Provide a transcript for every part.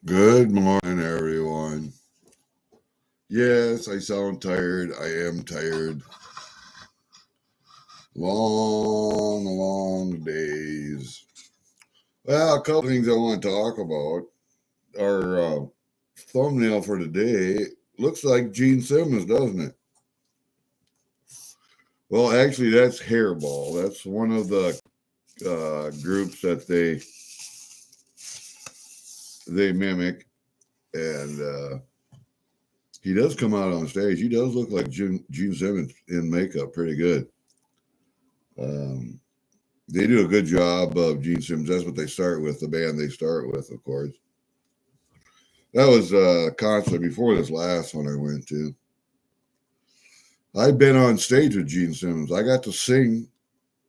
Good morning, everyone. Yes, I sound tired. I am tired. Long days. Well, a couple things I want to talk about. Our thumbnail for today looks like Gene Simmons, doesn't it? Well, actually, that's Hairball. That's one of the groups that they mimic, and he does come out on stage. He does look like Gene Simmons in makeup, pretty good. Um, They do a good job of Gene Simmons. That's what they start with, the band they start with, of course. That was a concert before this last one I went to. I've been on stage with Gene Simmons. I got to sing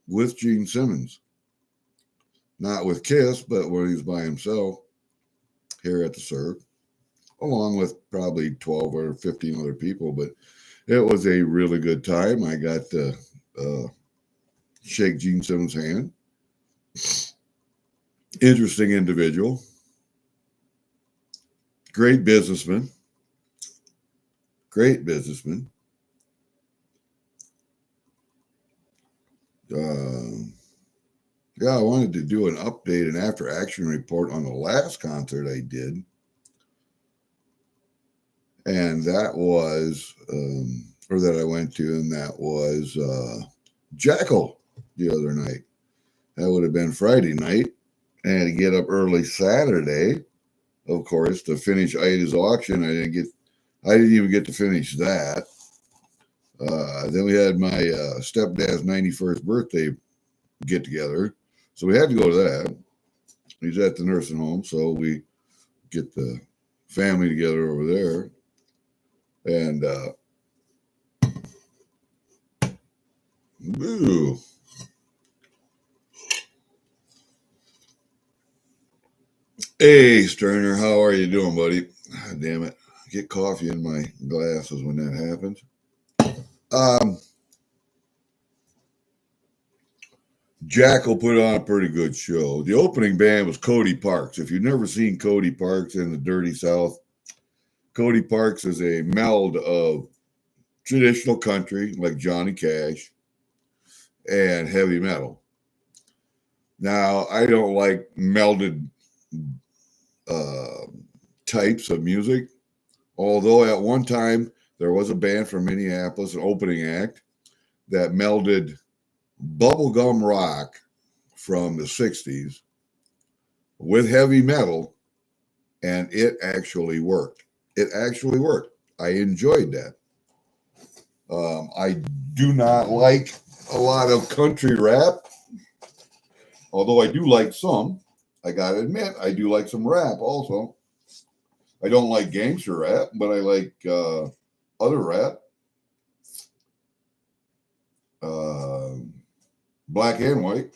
with Gene Simmons. Not with Kiss, but when he was by himself here at the Surf, along with probably 12 or 15 other people. But it was a really good time. I got to shake Gene Simmons' hand. Interesting individual. Great businessman. Great businessman. Yeah, I wanted to do an update and after action report on the last concert I did. And that was, or that I went to, and that was Jackyl the other night. That would have been Friday night. I had to get up early Saturday, of course, to finish Ida's auction. I didn't even get to finish that. Then we had my stepdad's 91st birthday get together. So we had to go to that. He's at the nursing home, so we get the family together over there. And ooh. Hey Sterner, how are you doing, buddy? Ah, damn it. Get coffee in my glasses when that happens. Jackyl put on a pretty good show. The opening band was Cody Parks. If you've never seen Cody Parks in the Dirty South, Cody Parks is a meld of traditional country like Johnny Cash and heavy metal. Now, I don't like melded uh, types of music, although at one time there was a band from Minneapolis, an opening act, that melded bubblegum rock from the 60s with heavy metal, and it actually worked. It actually worked. I enjoyed that. I do not like a lot of country rap, although I do like some. I gotta admit, I do like some rap also. I don't like gangster rap, but I like other rap, black and white.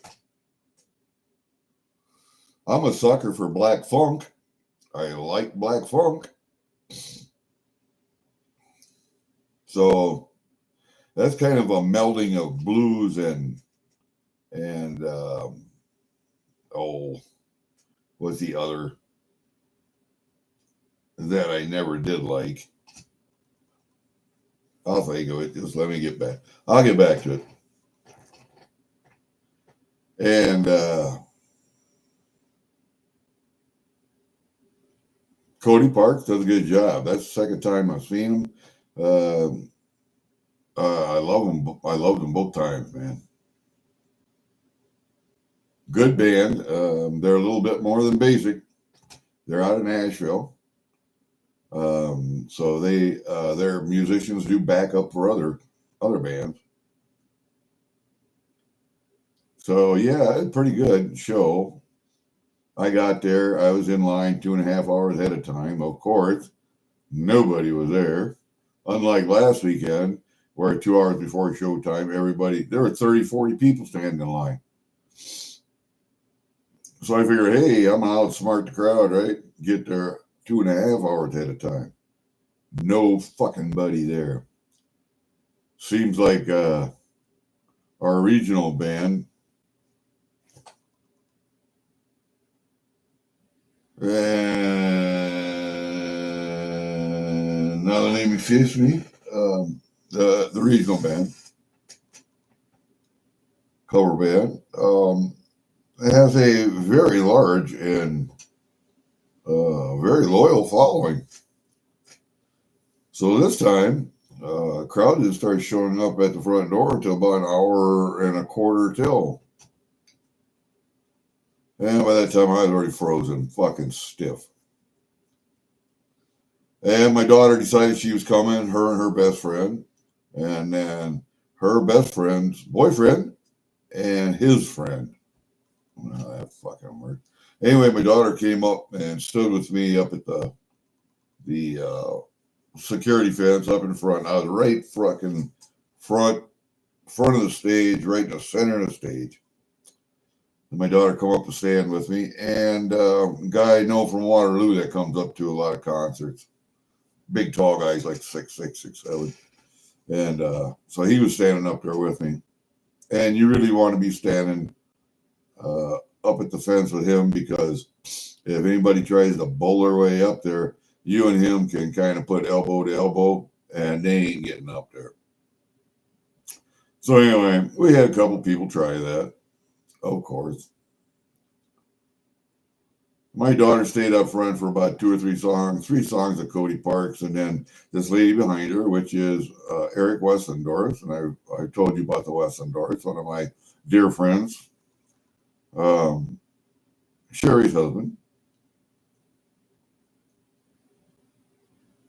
I'm a sucker for black funk. I like black funk. So that's kind of a melding of blues and what's the other that I never did like? I'll think of it. Just let me get back. I'll get back to it. And Cody Parks does a good job. That's the second time I've seen him. I love him. I loved him both times, man. Good band. They're a little bit more than basic. They're out of Nashville. So their musicians do back up for other bands. So yeah, it's a pretty good show. I got there. I was in line 2.5 hours ahead of time. Of course, nobody was there. Unlike last weekend, where 2 hours before showtime, there were 30, 40 people standing in line. So I figured, hey, I'm gonna outsmart the crowd, right? Get there 2.5 hours ahead of time. No fucking buddy there. Seems like our regional band name escapes me. The regional band, cover band, has a very large and very loyal following. So this time, a crowd just started showing up at the front door until about an hour and a quarter till. And by that time, I was already frozen, fucking stiff. And my daughter decided she was coming, her and her best friend. And then her best friend's boyfriend and his friend. Well, that fucking worked. Anyway, my daughter came up and stood with me up at the security fence up in front. I was right fucking front of the stage, right in the center of the stage. And my daughter come up to stand with me, and a guy I know from Waterloo that comes up to a lot of concerts. Big tall guys like 6'6", 6'7". And so he was standing up there with me. And you really want to be standing up at the fence with him, because if anybody tries to bowl their way up there, you and him can kind of put elbow to elbow, and they ain't getting up there. So anyway, we had a couple people try that, of course. My daughter stayed up front for about 2 or 3 songs of Cody Parks, and then this lady behind her, which is Eric Westendorf, and I told you about the Westendorfs, one of my dear friends, Sherry's husband.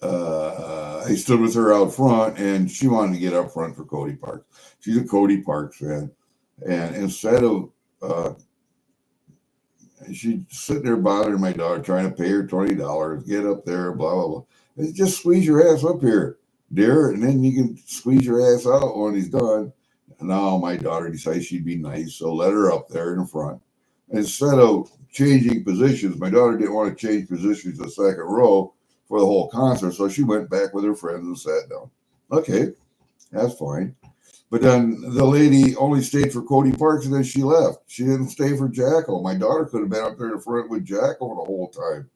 I stood with her out front, and she wanted to get up front for Cody Parks. She's a Cody Parks fan, and instead of she's sitting there bothering my daughter, trying to pay her $20, get up there, blah, blah, blah. And just squeeze your ass up here, dear, and then you can squeeze your ass out when he's done. And now my daughter decided she'd be nice, so let her up there in the front. Instead of changing positions, my daughter didn't want to change positions the second row for the whole concert, so she went back with her friends and sat down. Okay, that's fine. But then the lady only stayed for Cody Parks, and then she left. She didn't stay for Jackyl. My daughter could have been up there in the front with Jackyl the whole time.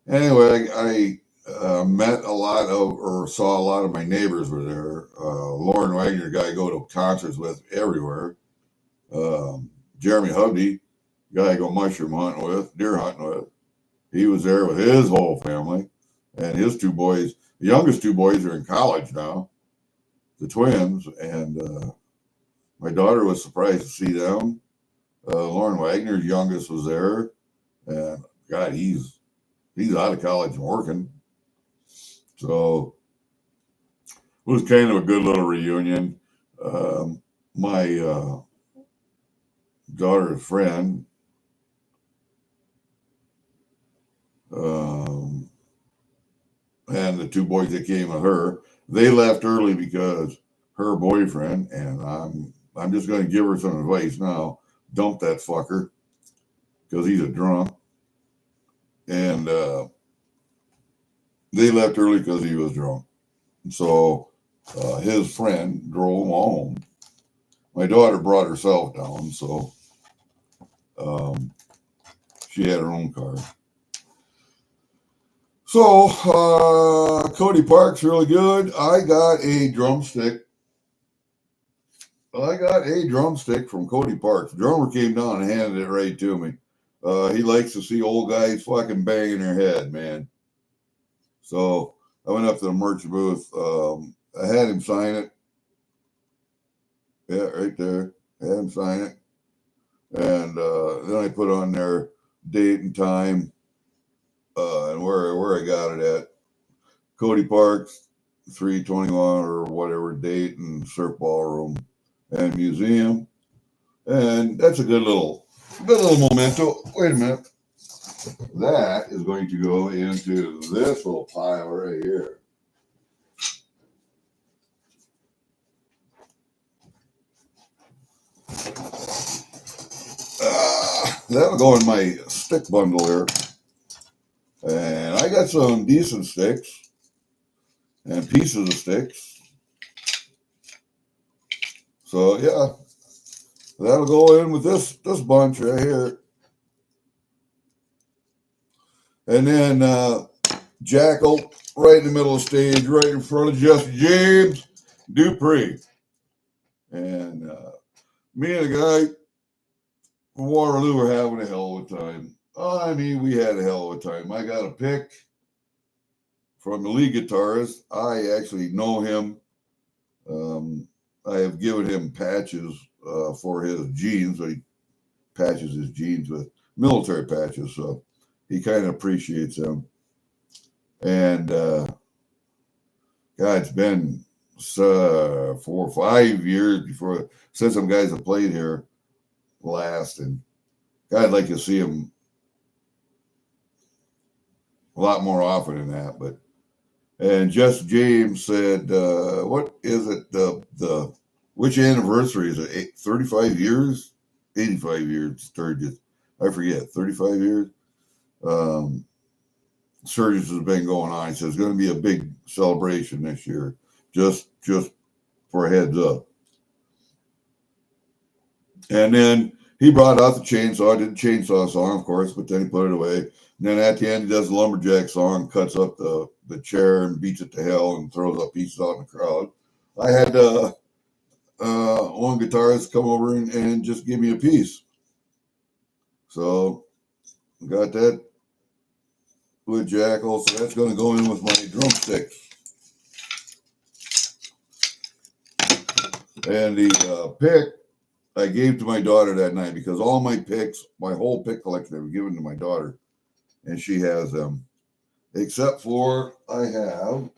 Anyway, I met a lot of, or saw a lot of my neighbors were there. Lauren Wagner, guy I go to concerts with everywhere. Jeremy Hubby, guy I go mushroom hunting with, deer hunting with. He was there with his whole family, and his 2 boys. The youngest 2 boys are in college now, the twins, and my daughter was surprised to see them. Lauren Wagner's youngest was there, and God, he's out of college and working. So it was kind of a good little reunion. My daughter's friend, and the 2 boys that came with her, they left early because her boyfriend, and I'm just going to give her some advice now, dump that fucker, because he's a drunk. And they left early because he was drunk. So his friend drove him home. My daughter brought herself down, so she had her own car. So Cody Parks, really good. I got a drumstick from Cody Parks. The drummer came down and handed it right to me. He likes to see old guys fucking banging their head, man. So I went up to the merch booth. I had him sign it. Yeah, right there. I had him sign it. And then I put on their date and time and where I got it at. Cody Parks, 321 or whatever date, and surf ballroom and museum. And that's a good little memento. Wait a minute. That is going to go into this little pile right here. That'll go in my stick bundle here. And I got some decent sticks and pieces of sticks. So yeah, that'll go in with this bunch right here. And then Jackyl right in the middle of the stage, right in front of Jesse James Dupree. And me and a guy from Waterloo were having a hell of a time. I mean, we had a hell of a time. I got a pick from the lead guitarist. I actually know him. I have given him patches for his jeans. He patches his jeans with military patches, so he kind of appreciates them. And God, it's been 4 or 5 years since some guys have played here last, and God, I'd like to see him a lot more often than that. But and Jess James said, "What is it? The which anniversary is it? 35 years, 85 years? Sturgis, I forget. 35 years. Sturgis has been going on. He says it's going to be a big celebration this year. Just for a heads up." And then he brought out the chainsaw. I did the chainsaw song, of course, but then he put it away. And then at the end, he does the lumberjack song, cuts up the chair and beats it to hell and throws up pieces out in the crowd. I had one guitarist come over and just give me a piece. So got that with Jackyl. So that's going to go in with my drumsticks. And the pick I gave to my daughter that night because all my picks, my whole pick collection, I've given to my daughter, and she has them. Except for I have,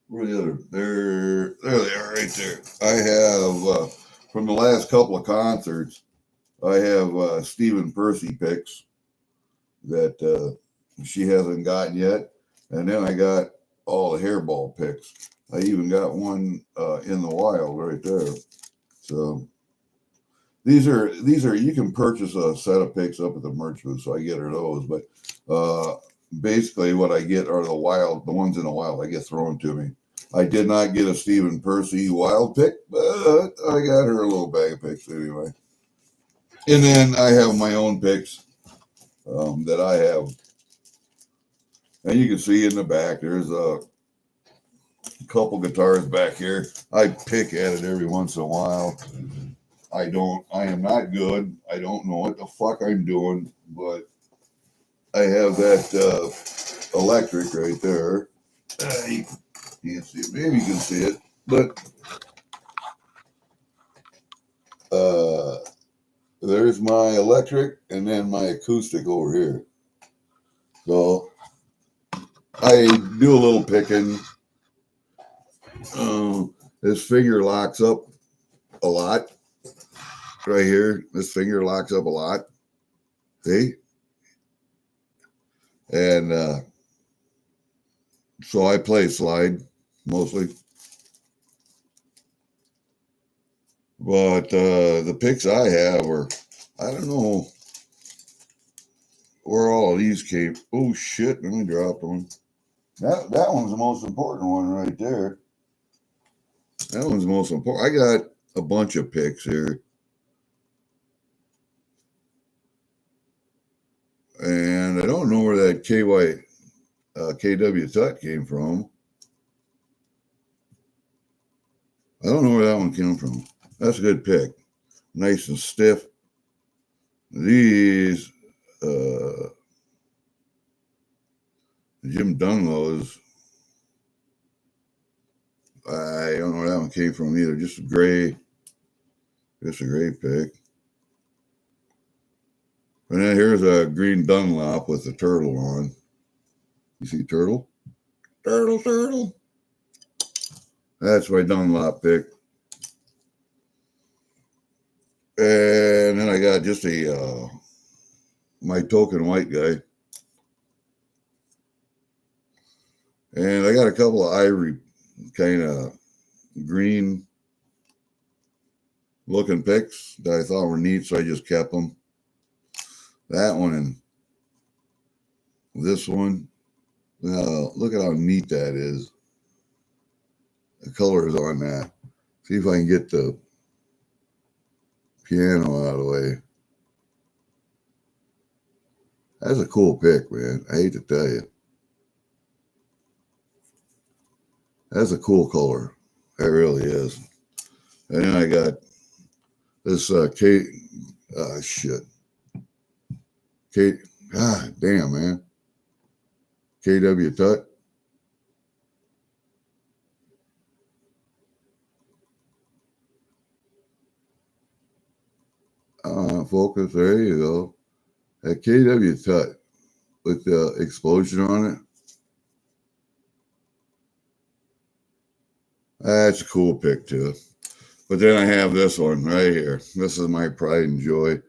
where are the other? There they are, right there. I have from the last couple of concerts, I have Stephen Percy picks that she hasn't gotten yet, and then I got all the hairball picks. I even got one in the wild right there. So these are you can purchase a set of picks up at the merch booth, so I get her those. But basically, what I get are the ones in the wild. I get thrown to me. I did not get a Stephen Percy wild pick, but I got her a little bag of picks anyway. And then I have my own picks that I have, and you can see in the back there's a couple guitars back here. I pick at it every once in a while. I am not good. I don't know what the fuck I'm doing, but I have that electric right there. You can't see it. Maybe you can see it, but there's my electric and then my acoustic over here. So I do a little picking. This finger locks up a lot. Right here, this finger locks up a lot. See? And so I play slide mostly. But the picks I have are, I don't know where all of these came. Oh shit, let me drop one. That one's the most important one right there. That one's the most important. I got a bunch of picks here. And I don't know where that KW Tut came from. I don't know where that one came from. That's a good pick. Nice and stiff. These Jim Dunlow's, I don't know where that one came from either. Just a gray pick. And then here's a green Dunlop with a turtle on. You see turtle? Turtle. That's my Dunlop pick. And then I got just my token white guy. And I got a couple of ivory kind of green looking picks that I thought were neat, so I just kept them. That one and this one. Look at how neat that is. The colors on that. See if I can get the piano out of the way. That's a cool pick, man. I hate to tell you. That's a cool color. It really is. And then I got this shit. Kate, damn, man. KW Tut. Focus, there you go. That KW Tut with the explosion on it. That's a cool pick, too. But then I have this one right here. This is my pride and joy.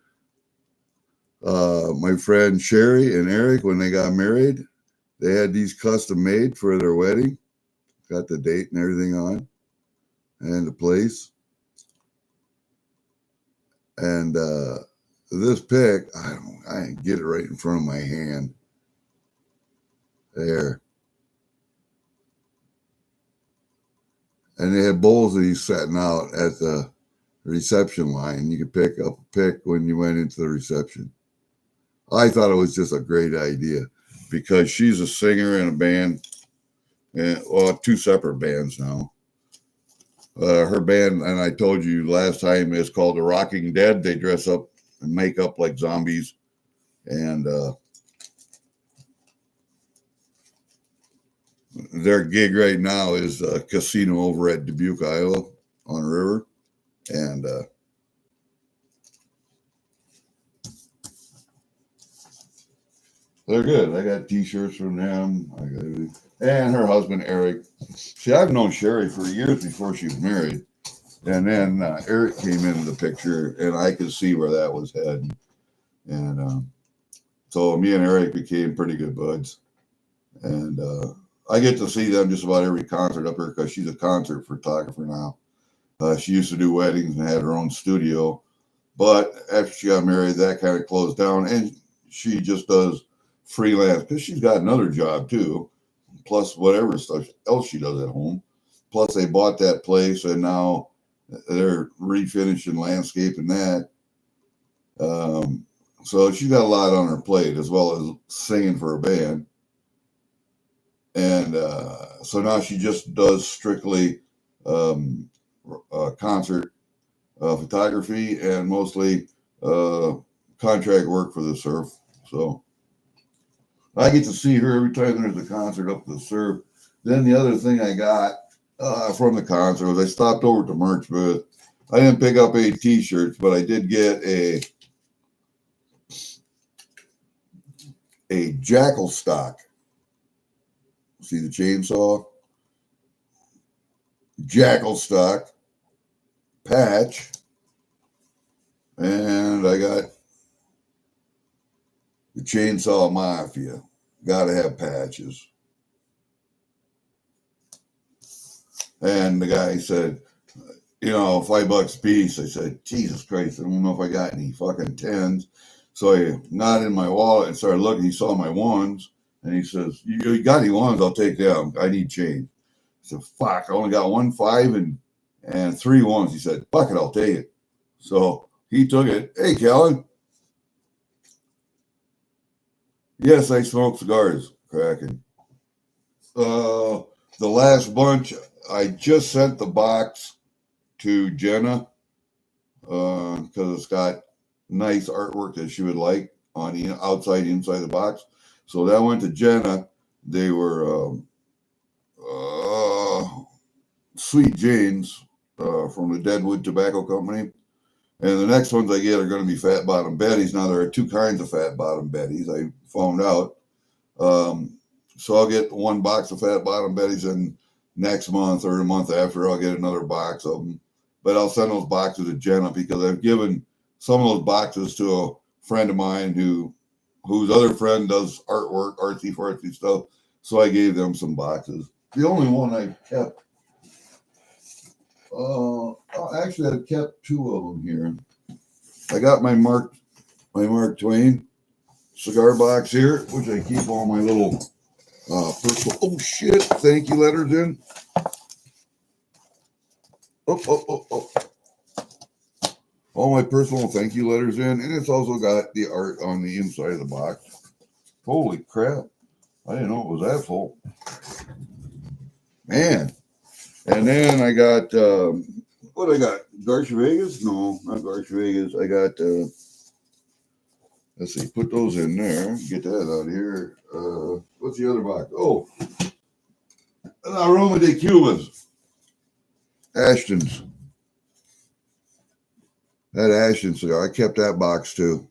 My friend Sherry and Eric, when they got married, they had these custom made for their wedding. Got the date and everything on, and the place. And this pick, I didn't get it right in front of my hand. There. And they had bowls of these setting out at the reception line. You could pick up a pick when you went into the reception. I thought it was just a great idea because she's a singer in a band, and well, two separate bands now. Her band, and I told you last time, is called The Rocking Dead. They dress up and make up like zombies, and their gig right now is a casino over at Dubuque, Iowa, on the river, and they're good. I got T-shirts from them. And her husband Eric. See, I've known Sherry for years before she was married, and then Eric came into the picture, and I could see where that was heading. And so me and Eric became pretty good buds, and I get to see them just about every concert up here because she's a concert photographer now. She used to do weddings and had her own studio, but after she got married, that kind of closed down, and she just does freelance because she's got another job too, plus whatever stuff else she does at home. Plus, they bought that place, and now they're refinishing landscaping that. So she's got a lot on her plate as well as singing for a band. And so now she just does strictly concert photography and mostly contract work for the surf. So I get to see her every time there's a concert up the surf. Then the other thing I got from the concert was I stopped over to merch booth. I didn't pick up any T-shirts, but I did get a Jackyl stock. See the chainsaw? Jackyl stock patch. And I got the Chainsaw Mafia. Gotta have patches. And the guy said, $5 a piece. I said, Jesus Christ, I don't know if I got any fucking tens. So I nodded in my wallet and started looking. He saw my ones. And he says, you got any ones? I'll take them. I need change. I said, fuck, I only got 1 5 and 3 ones. He said, fuck it, I'll take it. So he took it. Hey, Kellen. Yes, I smoke cigars. Cracking. The last bunch, I just sent the box to Jenna because it's got nice artwork that she would like on the outside, inside the box. So that went to Jenna. They were Sweet Janes from the Deadwood Tobacco Company. And the next ones I get are going to be Fat Bottom Betties. Now, there are 2 kinds of Fat Bottom Betties, I found out. So I'll get 1 box of Fat Bottom Betties, and next month or the month after, I'll get another box of them. But I'll send those boxes to Jenna because I've given some of those boxes to a friend of mine whose other friend does artwork, artsy stuff. So I gave them some boxes. The only one I kept, actually I've kept 2 of them here. I got my Mark Twain cigar box here, which I keep all my little personal, thank you letters in. All my personal thank you letters in, and it's also got the art on the inside of the box. Holy crap. I didn't know it was that full. Man. And then I got, what I got? Garch Vegas? No, not Garch Vegas. I got, let's see, put those in there. Get that out of here. What's the other box? Oh, Aroma de Cubas. Ashton's. That Ashton cigar. I kept that box too.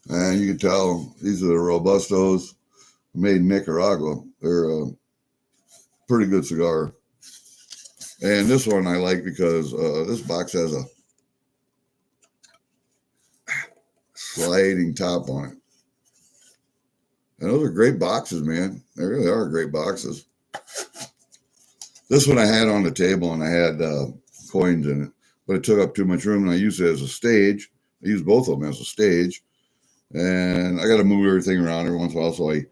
And you can tell these are the Robustos made in Nicaragua. They're a pretty good cigar. And this one I like because this box has a sliding top on it. And those are great boxes, man. They really are great boxes. This one I had on the table and I had coins in it, but it took up too much room and I used it as a stage. I used both of them as a stage. And I got to move everything around every once in a while, so I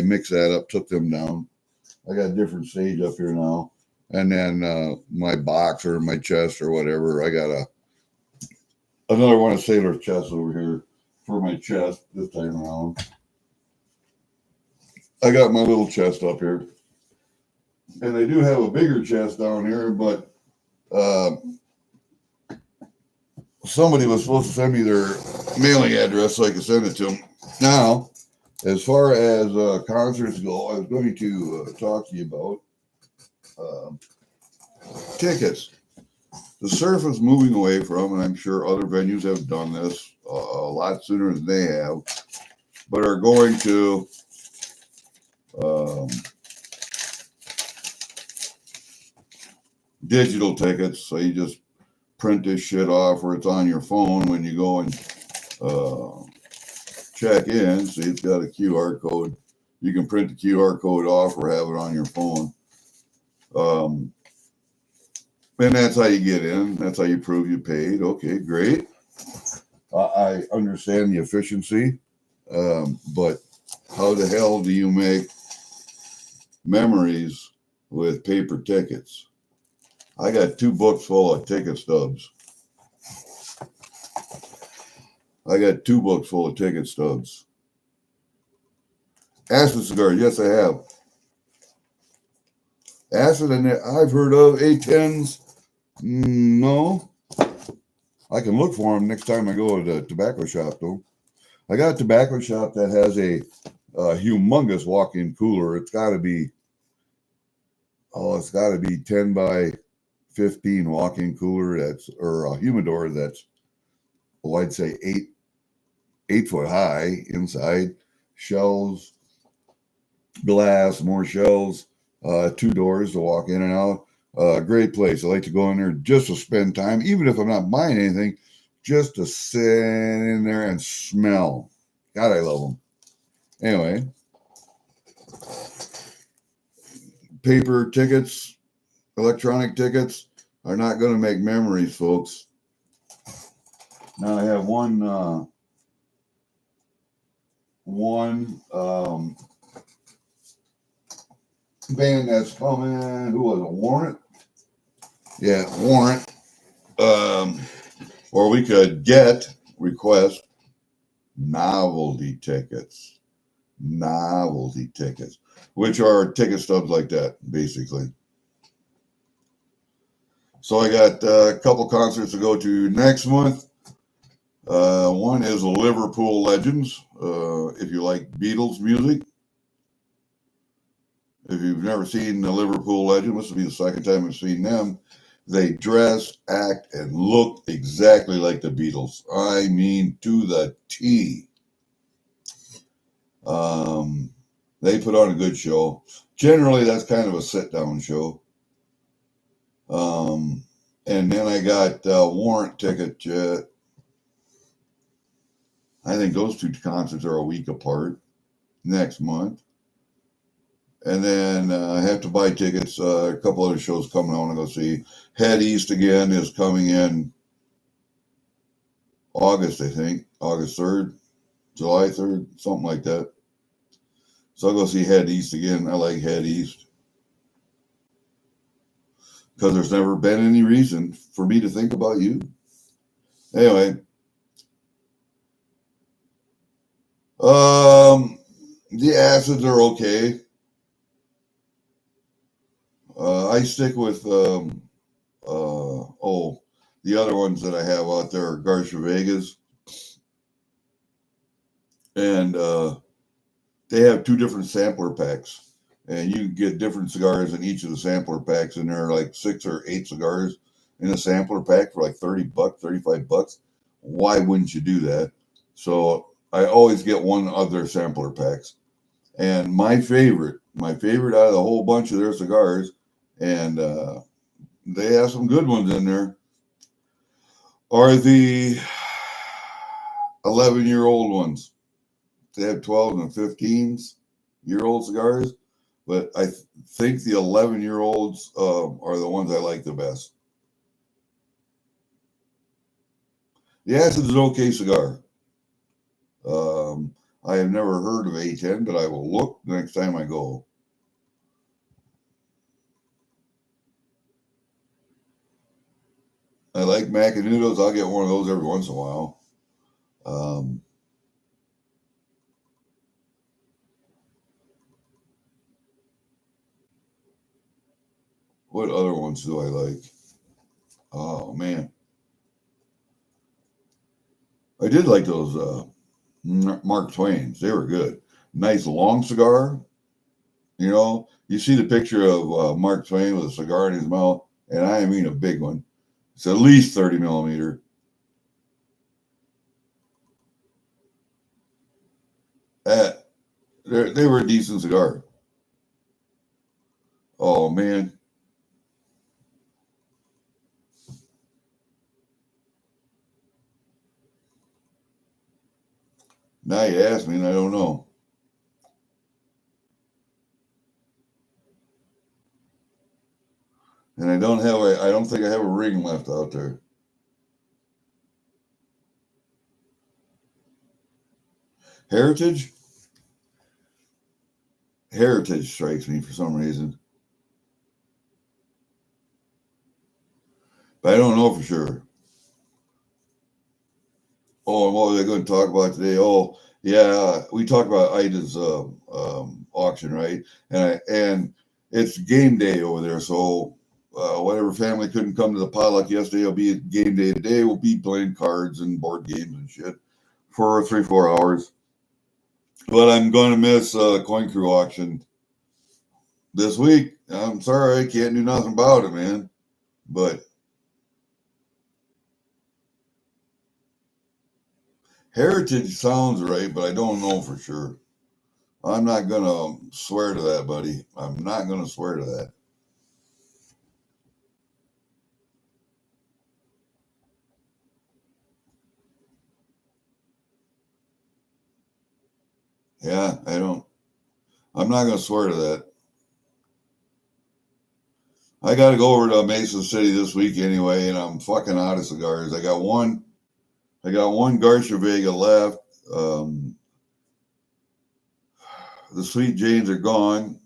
mixed that up, took them down. I got a different stage up here now. And then my box or my chest or whatever, I got another one of Sailor's chests over here for my chest this time around. I got my little chest up here. And I do have a bigger chest down here, but somebody was supposed to send me their mailing address so I could send it to them. Now, as far as concerts go, I was going to talk to you about tickets. The surf is moving away from, and I'm sure other venues have done this a lot sooner than they have, but are going to digital tickets. So you just print this shit off, or it's on your phone when you go and check in. See, it's got a QR code. You can print the QR code off or have it on your phone. And that's how you get in. That's how you prove you paid. Okay, great. I understand the efficiency, but how the hell do you make memories with paper tickets? I got 2 books full of ticket stubs. Acid cigars, yes, I have. Acid, and I've heard of A10s. No. I can look for them next time I go to the tobacco shop, though. I got a tobacco shop that has a humongous walk-in cooler. It's got to be 10 by 15 walk-in cooler, or a humidor that's, I'd say 8 foot high inside, shelves, glass, more shelves, 2 doors to walk in and out. Great place. I like to go in there just to spend time, even if I'm not buying anything, just to sit in there and smell. God, I love them. Anyway, paper tickets, electronic tickets are not going to make memories, folks. Now I have one band that's coming. Who was it? Warrant? Yeah, Warrant. Or we could request novelty tickets, which are ticket stubs like that, basically. So I got a couple concerts to go to next month. One is Liverpool Legends. If you like Beatles music, if you've never seen the Liverpool Legends, this will be the second time I've seen them. They dress, act, and look exactly like the Beatles. I mean, to the T. They put on a good show. Generally, that's kind of a sit-down show. And then I got Warrant ticket. I think those 2 concerts are a week apart next month. And then I have to buy tickets. A couple other shows coming I want to go see. Head East again is coming in August, I think. August 3rd, July 3rd, something like that. So I'll go see Head East again. I like Head East. Because there's never been any reason for me to think about you. Anyway. The acids are okay. I stick with the other ones that I have out there are Garcia Vegas, and they have two different sampler packs, and you can get different cigars in each of the sampler packs, and there are like 6 or 8 cigars in a sampler pack for like $30, $35. Why wouldn't you do that? So I always get one of their sampler packs. And my favorite out of the whole bunch of their cigars, and they have some good ones in there, are the 11-year-old ones. They have 12 and 15-year-old cigars, but I think the 11-year-olds are the ones I like the best. The Acid is an okay cigar. I have never heard of A10, but I will look the next time I go. I like Macanudos. I'll get one of those every once in a while. What other ones do I like? Oh, man. I did like those Mark Twains. They were good. Nice long cigar. You know, you see the picture of Mark Twain with a cigar in his mouth, and I mean a big one. It's at least 30 millimeter. They were a decent cigar. Oh, man. Now you ask me, and I don't know. And I don't think I have a ring left out there. Heritage strikes me for some reason. But I don't know for sure. Oh, and what were they going to talk about today? Oh, yeah, we talked about Ida's auction, right? And it's game day over there, so whatever family couldn't come to the potluck yesterday will be at game day today. We'll be playing cards and board games and shit for 3-4 hours. But I'm going to miss Coin Crew auction this week. I'm sorry, I can't do nothing about it, man. But Heritage sounds right, but I don't know for sure. I'm not going to swear to that, buddy. I'm not going to swear to that. Yeah, I'm not going to swear to that. I got to go over to Mason City this week anyway, and I'm fucking out of cigars. I got one Garcia Vega left. The Sweet Janes are gone.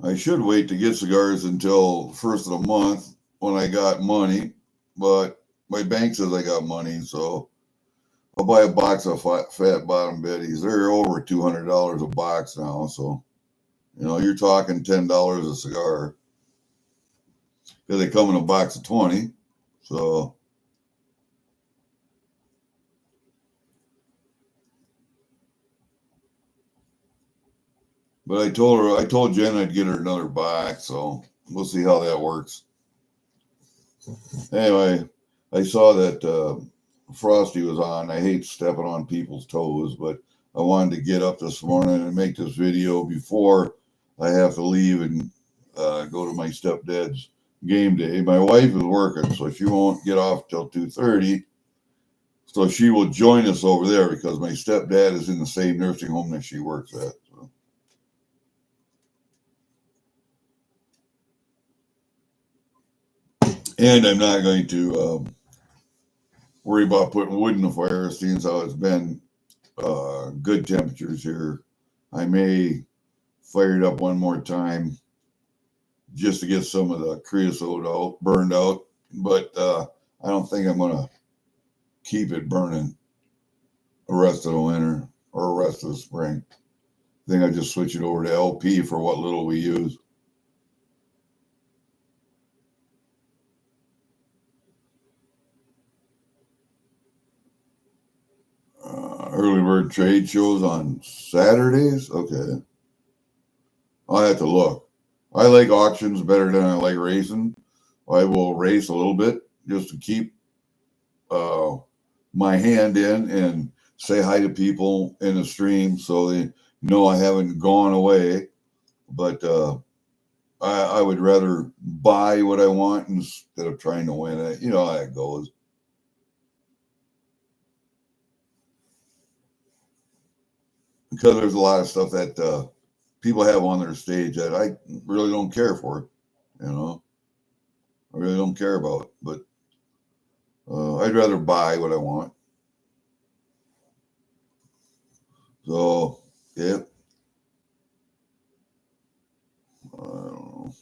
I should wait to get cigars until first of the month when I got money, but my bank says I got money, so I'll buy a box of fat bottom Betties. They're over $200 a box now, so you're talking $10 a cigar because they come in a box of 20. So, but I told Jen I'd get her another box, so we'll see how that works. Anyway, I saw that Frosty was on. I hate stepping on people's toes, but I wanted to get up this morning and make this video before I have to leave and go to my stepdad's game day. My wife is working, so she won't get off till 2:30. So she will join us over there because my stepdad is in the same nursing home that she works at. So. And I'm not going to worry about putting wood in the fire, seeing how it's been good temperatures here. I may fire it up one more time just to get some of the creosote burned out, but I don't think I'm going to keep it burning the rest of the winter or the rest of the spring. I think I just switch it over to LP for what little we use. Early bird trade shows on Saturdays. Okay. I'll have to look. I like auctions better than I like racing. I will race a little bit just to keep my hand in and say hi to people in the stream so they know I haven't gone away. But I would rather buy what I want instead of trying to win it. You know how it goes. Because there's a lot of stuff that people have on their stage that I really don't care for. You know, I really don't care about. But I'd rather buy what I want. So, yeah. I don't know.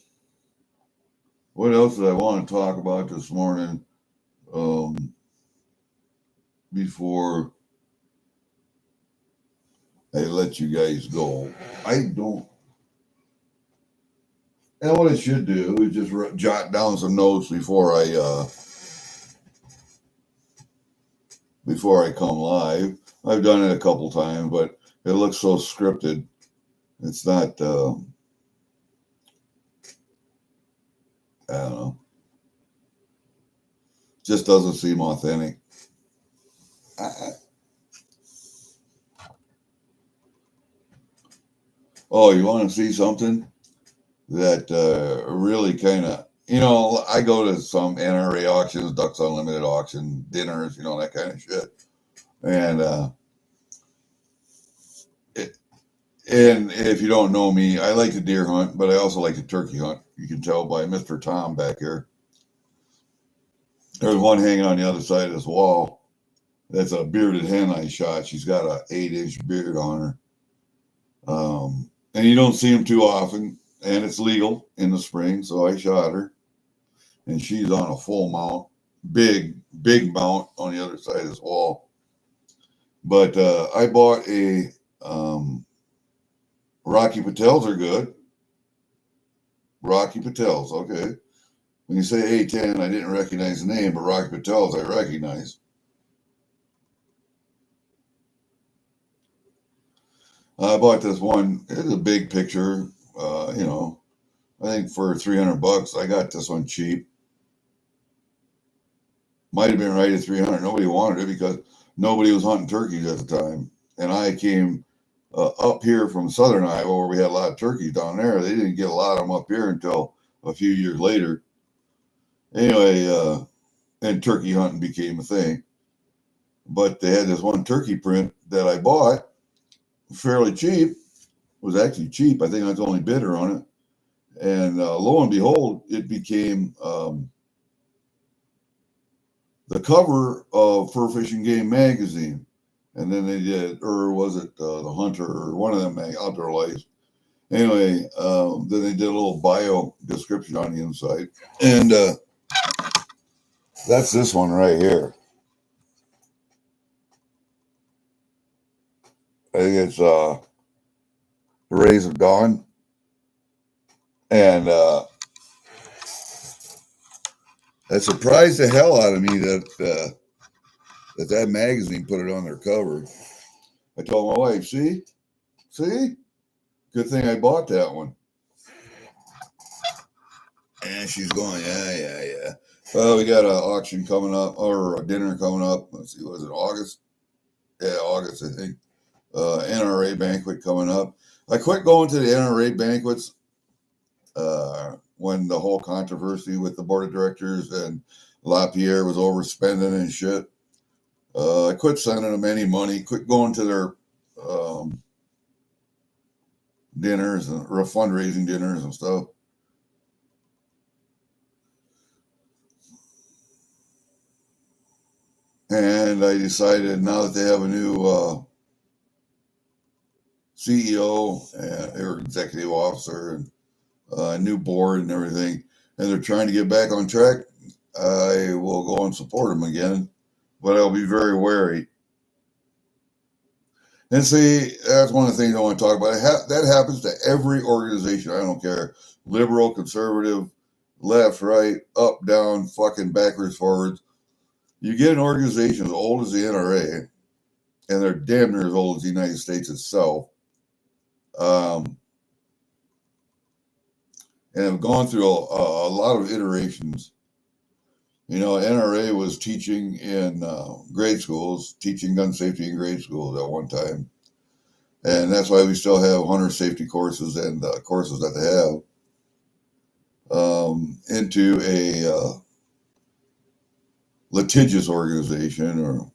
What else did I want to talk about this morning before I let you guys go? I don't. And what I should do is just jot down some notes before I come live. I've done it a couple times, but it looks so scripted. It's not. I don't know. Just doesn't seem authentic. Oh, you want to see something that really kind of, I go to some NRA auctions, Ducks Unlimited auction, dinners, that kind of shit. And and if you don't know me, I like to deer hunt, but I also like to turkey hunt. You can tell by Mr. Tom back here. There's one hanging on the other side of this wall. That's a bearded hen I shot. She's got an 8-inch beard on her. And you don't see them too often, and it's legal in the spring, so I shot her. And she's on a full mount, big mount on the other side of this wall. But I bought a Rocky Patels are good. Rocky Patels, okay. When you say A10, I didn't recognize the name, but Rocky Patels I recognize. I bought this one. It's a big picture, I think for $300. I got this one cheap. Might have been right at 300. Nobody wanted it because nobody was hunting turkeys at the time. And I came up here from southern Iowa where we had a lot of turkeys down there. They didn't get a lot of them up here until a few years later. Anyway, and turkey hunting became a thing. But they had this one turkey print that I bought fairly cheap. It was actually cheap. I think I was the only bidder on it. And lo and behold, it became the cover of Fur Fishing Game magazine. And then they did, or was it The Hunter or one of them Outdoor Life? Anyway, then they did a little bio description on the inside. And that's this one right here. I think it's The Rays of Dawn. And that surprised the hell out of me that magazine put it on their cover. I told my wife, see, good thing I bought that one. And she's going, yeah. Well, we got an auction coming up, or a dinner coming up. Let's see, what is it, August? Yeah, August, I think. NRA banquet coming up. I quit going to the NRA banquets when the whole controversy with the board of directors and LaPierre was overspending and shit. I quit sending them any money, quit going to their dinners or fundraising dinners and stuff. And I decided now that they have a new CEO or executive officer and a new board and everything, and they're trying to get back on track, I will go and support them again. but I'll be very wary. And see, that's one of the things I want to talk about. That happens to every organization. I don't care. Liberal, conservative, left, right, up, down, fucking backwards, forwards. You get an organization as old as the NRA, and they're damn near as old as the United States itself, and have gone through a lot of iterations. You know, NRA was teaching in grade schools, teaching gun safety in grade schools at one time. And that's why we still have hunter safety courses and courses that they have, into a litigious organization,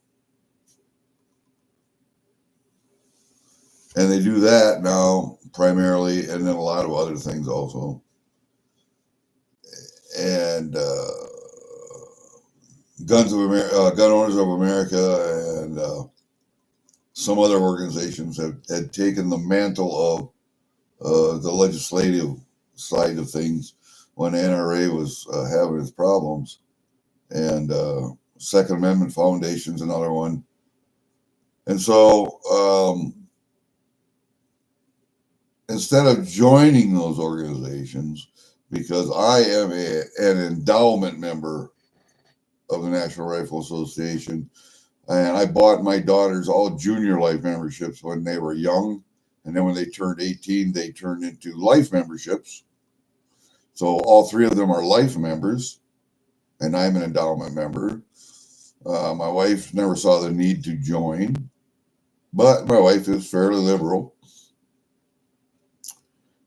and they do that now primarily, and then a lot of other things also. And Gun Owners of America and some other organizations had taken the mantle of the legislative side of things when NRA was having its problems. And Second Amendment Foundation's another one. And so instead of joining those organizations, because I am an endowment member of the National Rifle Association, and I bought my daughters all junior life memberships when they were young, and then when they turned 18, they turned into life memberships. So all three of them are life members, and I'm an endowment member. My wife never saw the need to join, but my wife is fairly liberal.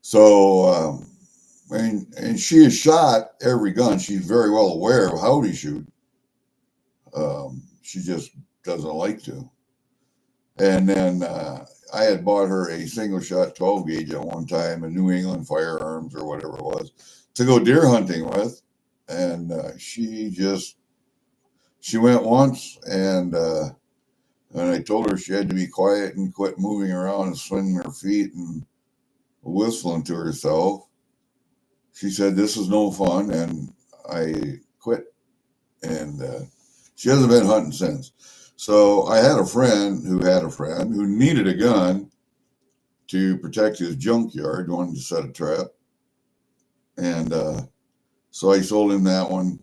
So, and she has shot every gun. She's very well aware of how to shoot. She just doesn't like to. And then I had bought her a single shot 12 gauge at one time, a New England Firearms or whatever it was, to go deer hunting with. And she went once, and I told her she had to be quiet and quit moving around and swinging her feet and whistling to herself. She said, "This is no fun," and I quit. And she hasn't been hunting since. So I had a friend who needed a gun to protect his junkyard, wanted to set a trap. And so I sold him that one.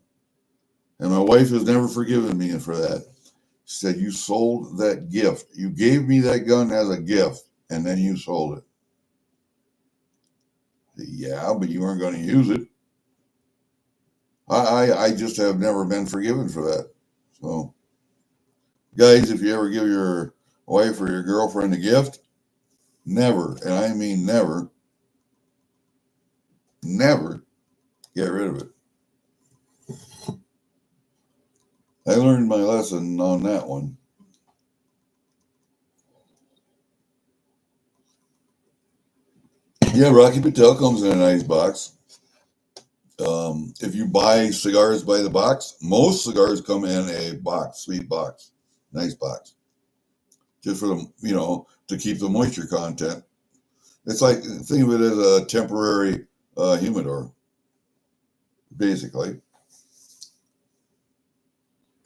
And my wife has never forgiven me for that. She said, "You sold that gift. You gave me that gun as a gift, and then you sold it." Yeah, but you weren't going to use it. I just have never been forgiven for that. So, guys, if you ever give your wife or your girlfriend a gift, never, and I mean never get rid of it. I learned my lesson on that one. Yeah, Rocky Patel comes in a nice box. If you buy cigars by the box, most cigars come in a box, sweet box, nice box, just for them, to keep the moisture content. It's like, think of it as a temporary humidor, basically,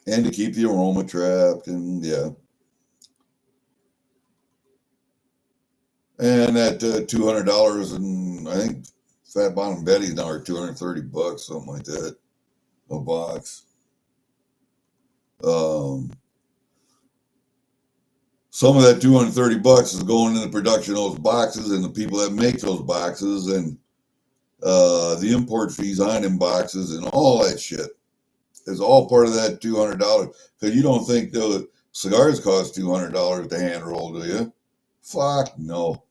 and to keep the aroma trapped, and yeah. And at $200, and I think Fat Bottom Betty's now are $230, something like that, a box. Some of that $230 is going into the production of those boxes and the people that make those boxes and the import fees on them boxes and all that shit is all part of that $200. Because you don't think the cigars cost $200 to hand roll, do you? Fuck no.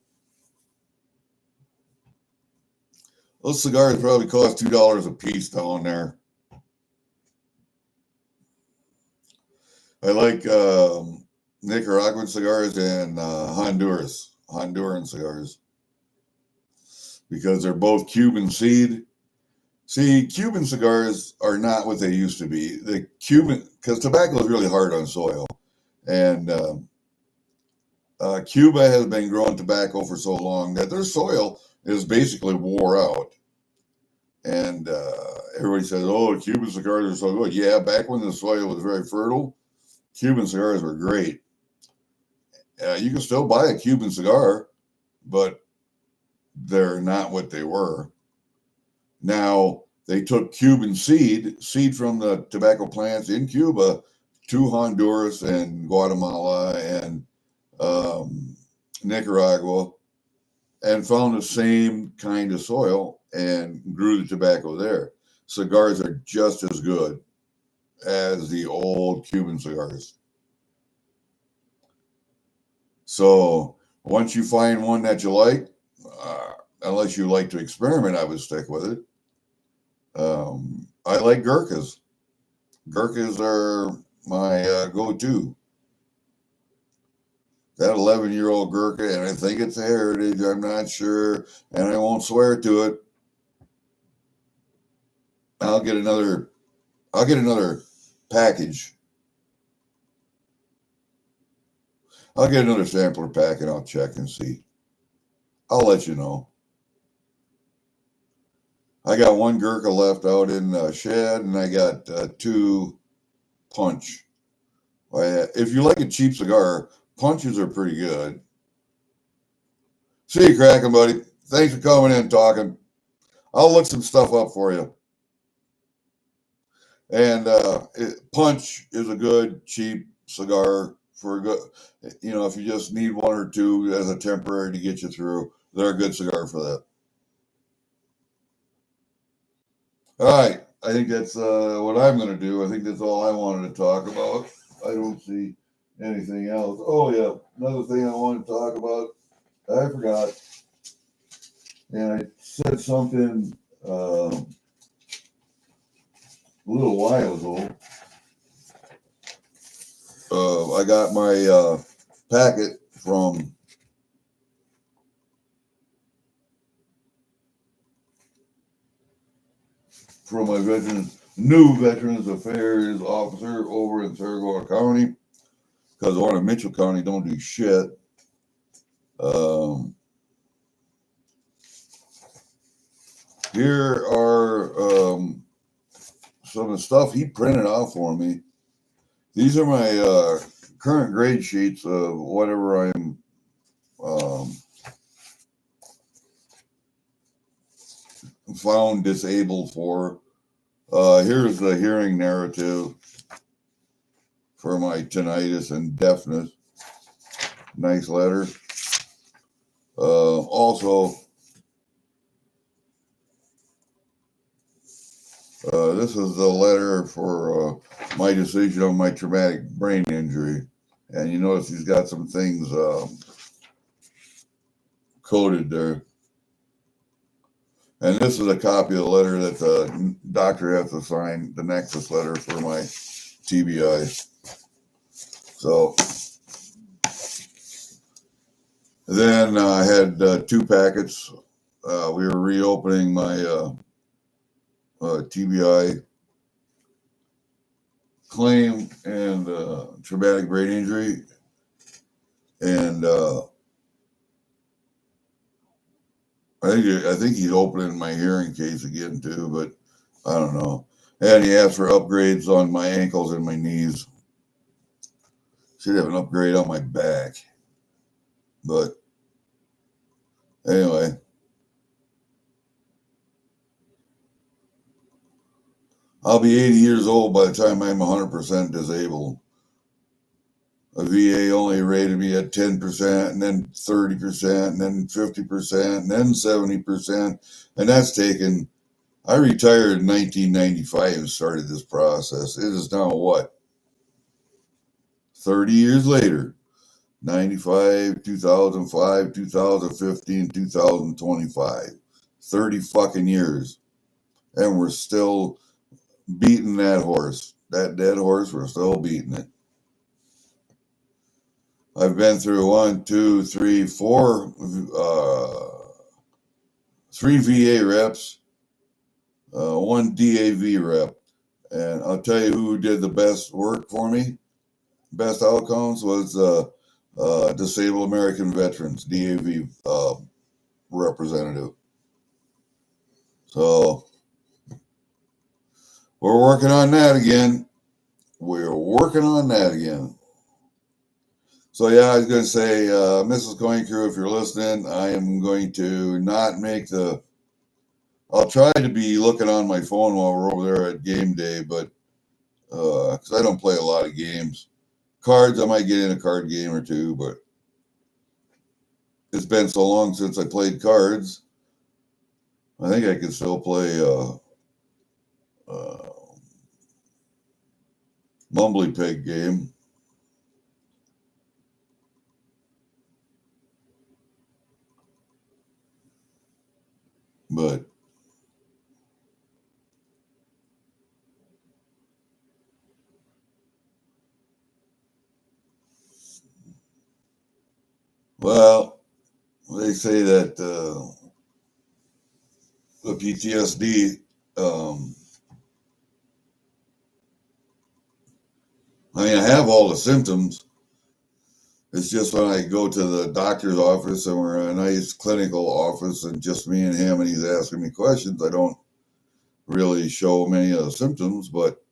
Those cigars probably cost $2 a piece down there. I like Nicaraguan cigars and Honduran cigars, because they're both Cuban seed. See, Cuban cigars are not what they used to be. The Cuban, because tobacco is really hard on soil, and Cuba has been growing tobacco for so long that their soil is basically wore out. And everybody says, "Oh, Cuban cigars are so good." Yeah, back when the soil was very fertile, Cuban cigars were great. You can still buy a Cuban cigar, but they're not what they were. Now, they took Cuban seed from the tobacco plants in Cuba to Honduras and Guatemala and Nicaragua and found the same kind of soil and grew the tobacco there. Cigars are just as good as the old Cuban cigars. So once you find one that you like, unless you like to experiment, I would stick with it. I like Gurkhas. Gurkhas are my go-to. That 11-year-old Gurkha, and I think it's a heritage, I'm not sure, and I won't swear to it. I'll get another package. I'll get another sampler pack and I'll check and see. I'll let you know. I got one Gurkha left out in the shed, and I got 2 Punch. If you like a cheap cigar, Punches are pretty good. See you cracking, buddy. Thanks for coming in and talking. I'll look some stuff up for you. And Punch is a good, cheap cigar for a good, if you just need 1 or 2 as a temporary to get you through, they're a good cigar for that. All right. I think that's what I'm going to do. I think that's all I wanted to talk about. I don't see anything else. Oh, yeah. Another thing I wanted to talk about, I forgot. And I said something a little while ago. I got my packet from my new Veterans Affairs officer over in Saragona County, because the one in Mitchell County don't do shit. Here are some of the stuff he printed out for me. These are my current grade sheets of whatever I'm found disabled for. Here's the hearing narrative for my tinnitus and deafness. Nice letter. Also, this is the letter for my decision on my traumatic brain injury. And you notice he's got some things coded there. And this is a copy of the letter that the doctor has to sign, the Nexus letter for my TBI. So then I had 2 packets. We were reopening my TBI claim and traumatic brain injury. And I think he's opening my hearing case again too, but I don't know. And he asked for upgrades on my ankles and my knees. Should have an upgrade on my back. But anyway. I'll be 80 years old by the time I'm 100% disabled. A VA only rated me at 10%, and then 30%, and then 50%, and then 70%. And that's taken, I retired in 1995 and started this process. It is now what? 30 years later. 95, 2005, 2015, 2025. 30 fucking years. And we're still beating that horse. That dead horse, we're still beating it. I've been through 3 VA reps, 1 DAV rep. And I'll tell you who did the best work for me. Best outcomes was Disabled American Veterans, DAV representative. So we're working on that again. we're working on that again. So yeah, I was going to say, Mrs. Coin Crew, if you're listening, I am going to not make the. I'll try to be looking on my phone while we're over there at game day, but because I don't play a lot of games. Cards, I might get in a card game or two, but it's been so long since I played cards. I think I can still play Mumbly Pig game. But well, they say that the PTSD. I mean, I have all the symptoms. It's just when I go to the doctor's office and we're in a nice clinical office and just me and him and he's asking me questions, I don't really show many of the symptoms, but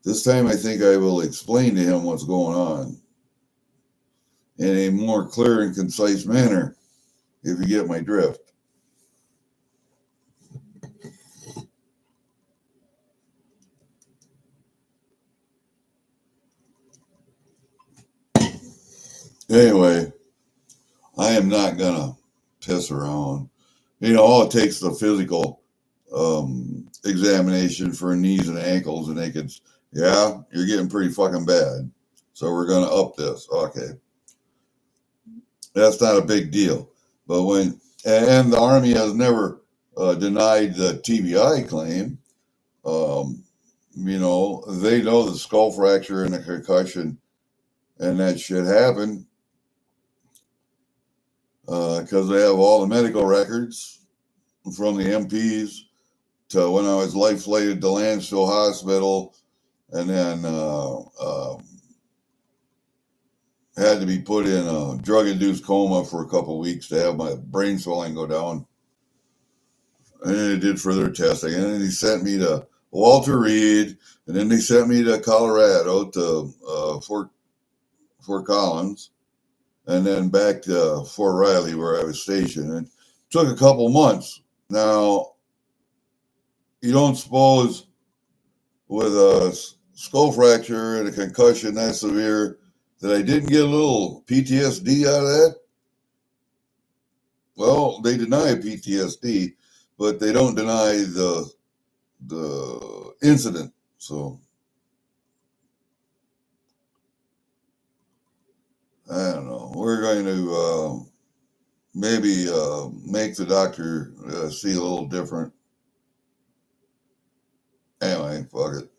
this time I think I will explain to him what's going on in a more clear and concise manner, if you get my drift. Anyway, I am not gonna piss around. You know, all it takes is a physical examination for knees and ankles, and they could, yeah, you're getting pretty fucking bad. So we're gonna up this. Okay, that's not a big deal. But when and the Army has never denied the TBI claim. You know, they know the skull fracture and the concussion and that shit happened because they have all the medical records from the MPs to when I was life flighted to Lansville Hospital and then had to be put in a drug-induced coma for a couple of weeks to have my brain swelling go down. And then they did further testing. And then they sent me to Walter Reed. And then they sent me to Colorado to Fort Collins. And then back to Fort Riley where I was stationed. And it took a couple months. Now, you don't suppose with a skull fracture and a concussion that severe that I didn't get a little PTSD out of that? Well, they deny PTSD, but they don't deny the incident. So I don't know. We're going to maybe make the doctor see a little different. Anyway, fuck it.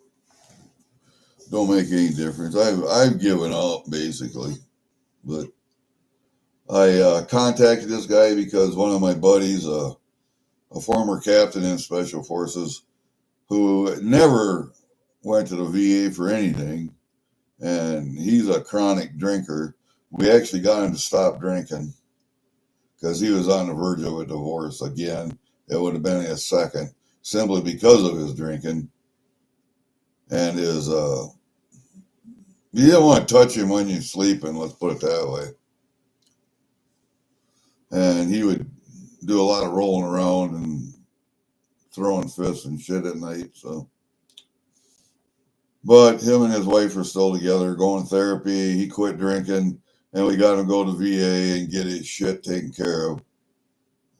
Don't make any difference. I've given up basically, but I contacted this guy because one of my buddies, a former captain in Special Forces, who never went to the VA for anything, and he's a chronic drinker. We actually got him to stop drinking because he was on the verge of a divorce again. It would have been his second, simply because of his drinking and his. You didn't want to touch him when you're sleeping. Let's put it that way. And he would do a lot of rolling around and throwing fists and shit at night. So, but him and his wife are still together, going to therapy. He quit drinking, and we got him to go to VA and get his shit taken care of.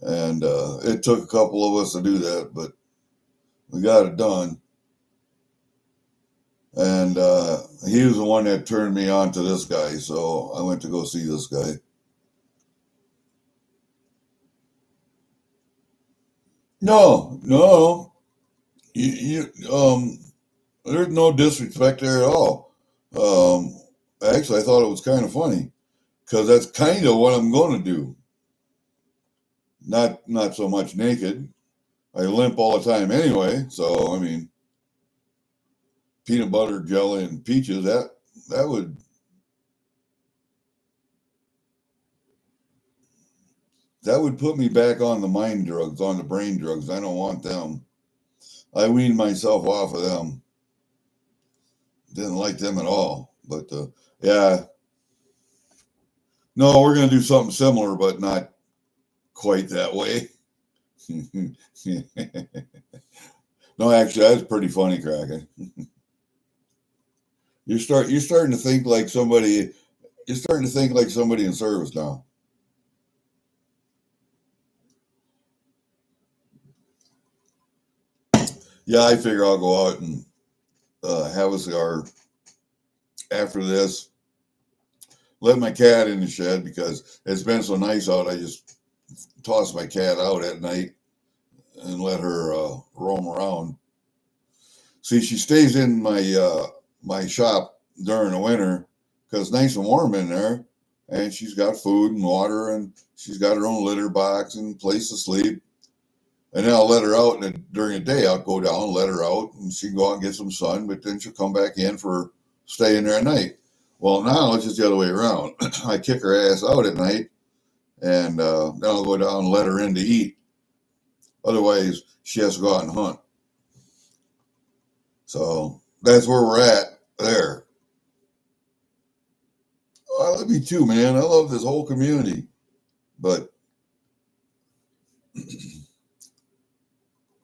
And it took a couple of us to do that, but we got it done. And he was the one that turned me on to this guy, so I went to go see this guy. No, there's no disrespect there at all. Actually, I thought it was kind of funny because that's kind of what I'm going to do. Not so much naked. I limp all the time anyway, so I mean, peanut butter jelly and peaches that would That would put me back on the mind drugs, on the brain drugs. I don't want them. I weaned myself off of them. Didn't like them at all. But yeah, no, we're going to do something similar, but not quite that way. No, actually, that's pretty funny, Kraken. You're starting to think like somebody. You're starting to think like somebody in service now. Yeah, I figure I'll go out and have a cigar after this. Let my cat in the shed because it's been so nice out. I just toss my cat out at night and let her roam around. See, she stays in my shop during the winter because it's nice and warm in there, and she's got food and water, and she's got her own litter box and place to sleep. And then I'll let her out, and during the day I'll go down, let her out, and she can go out and get some sun. But then she'll come back in for staying there at night. Well, now it's just the other way around. I kick her ass out at night, and then I'll go down and let her in to eat. Otherwise, she has to go out and hunt. So that's where we're at there. I love you too, man. I love this whole community. But,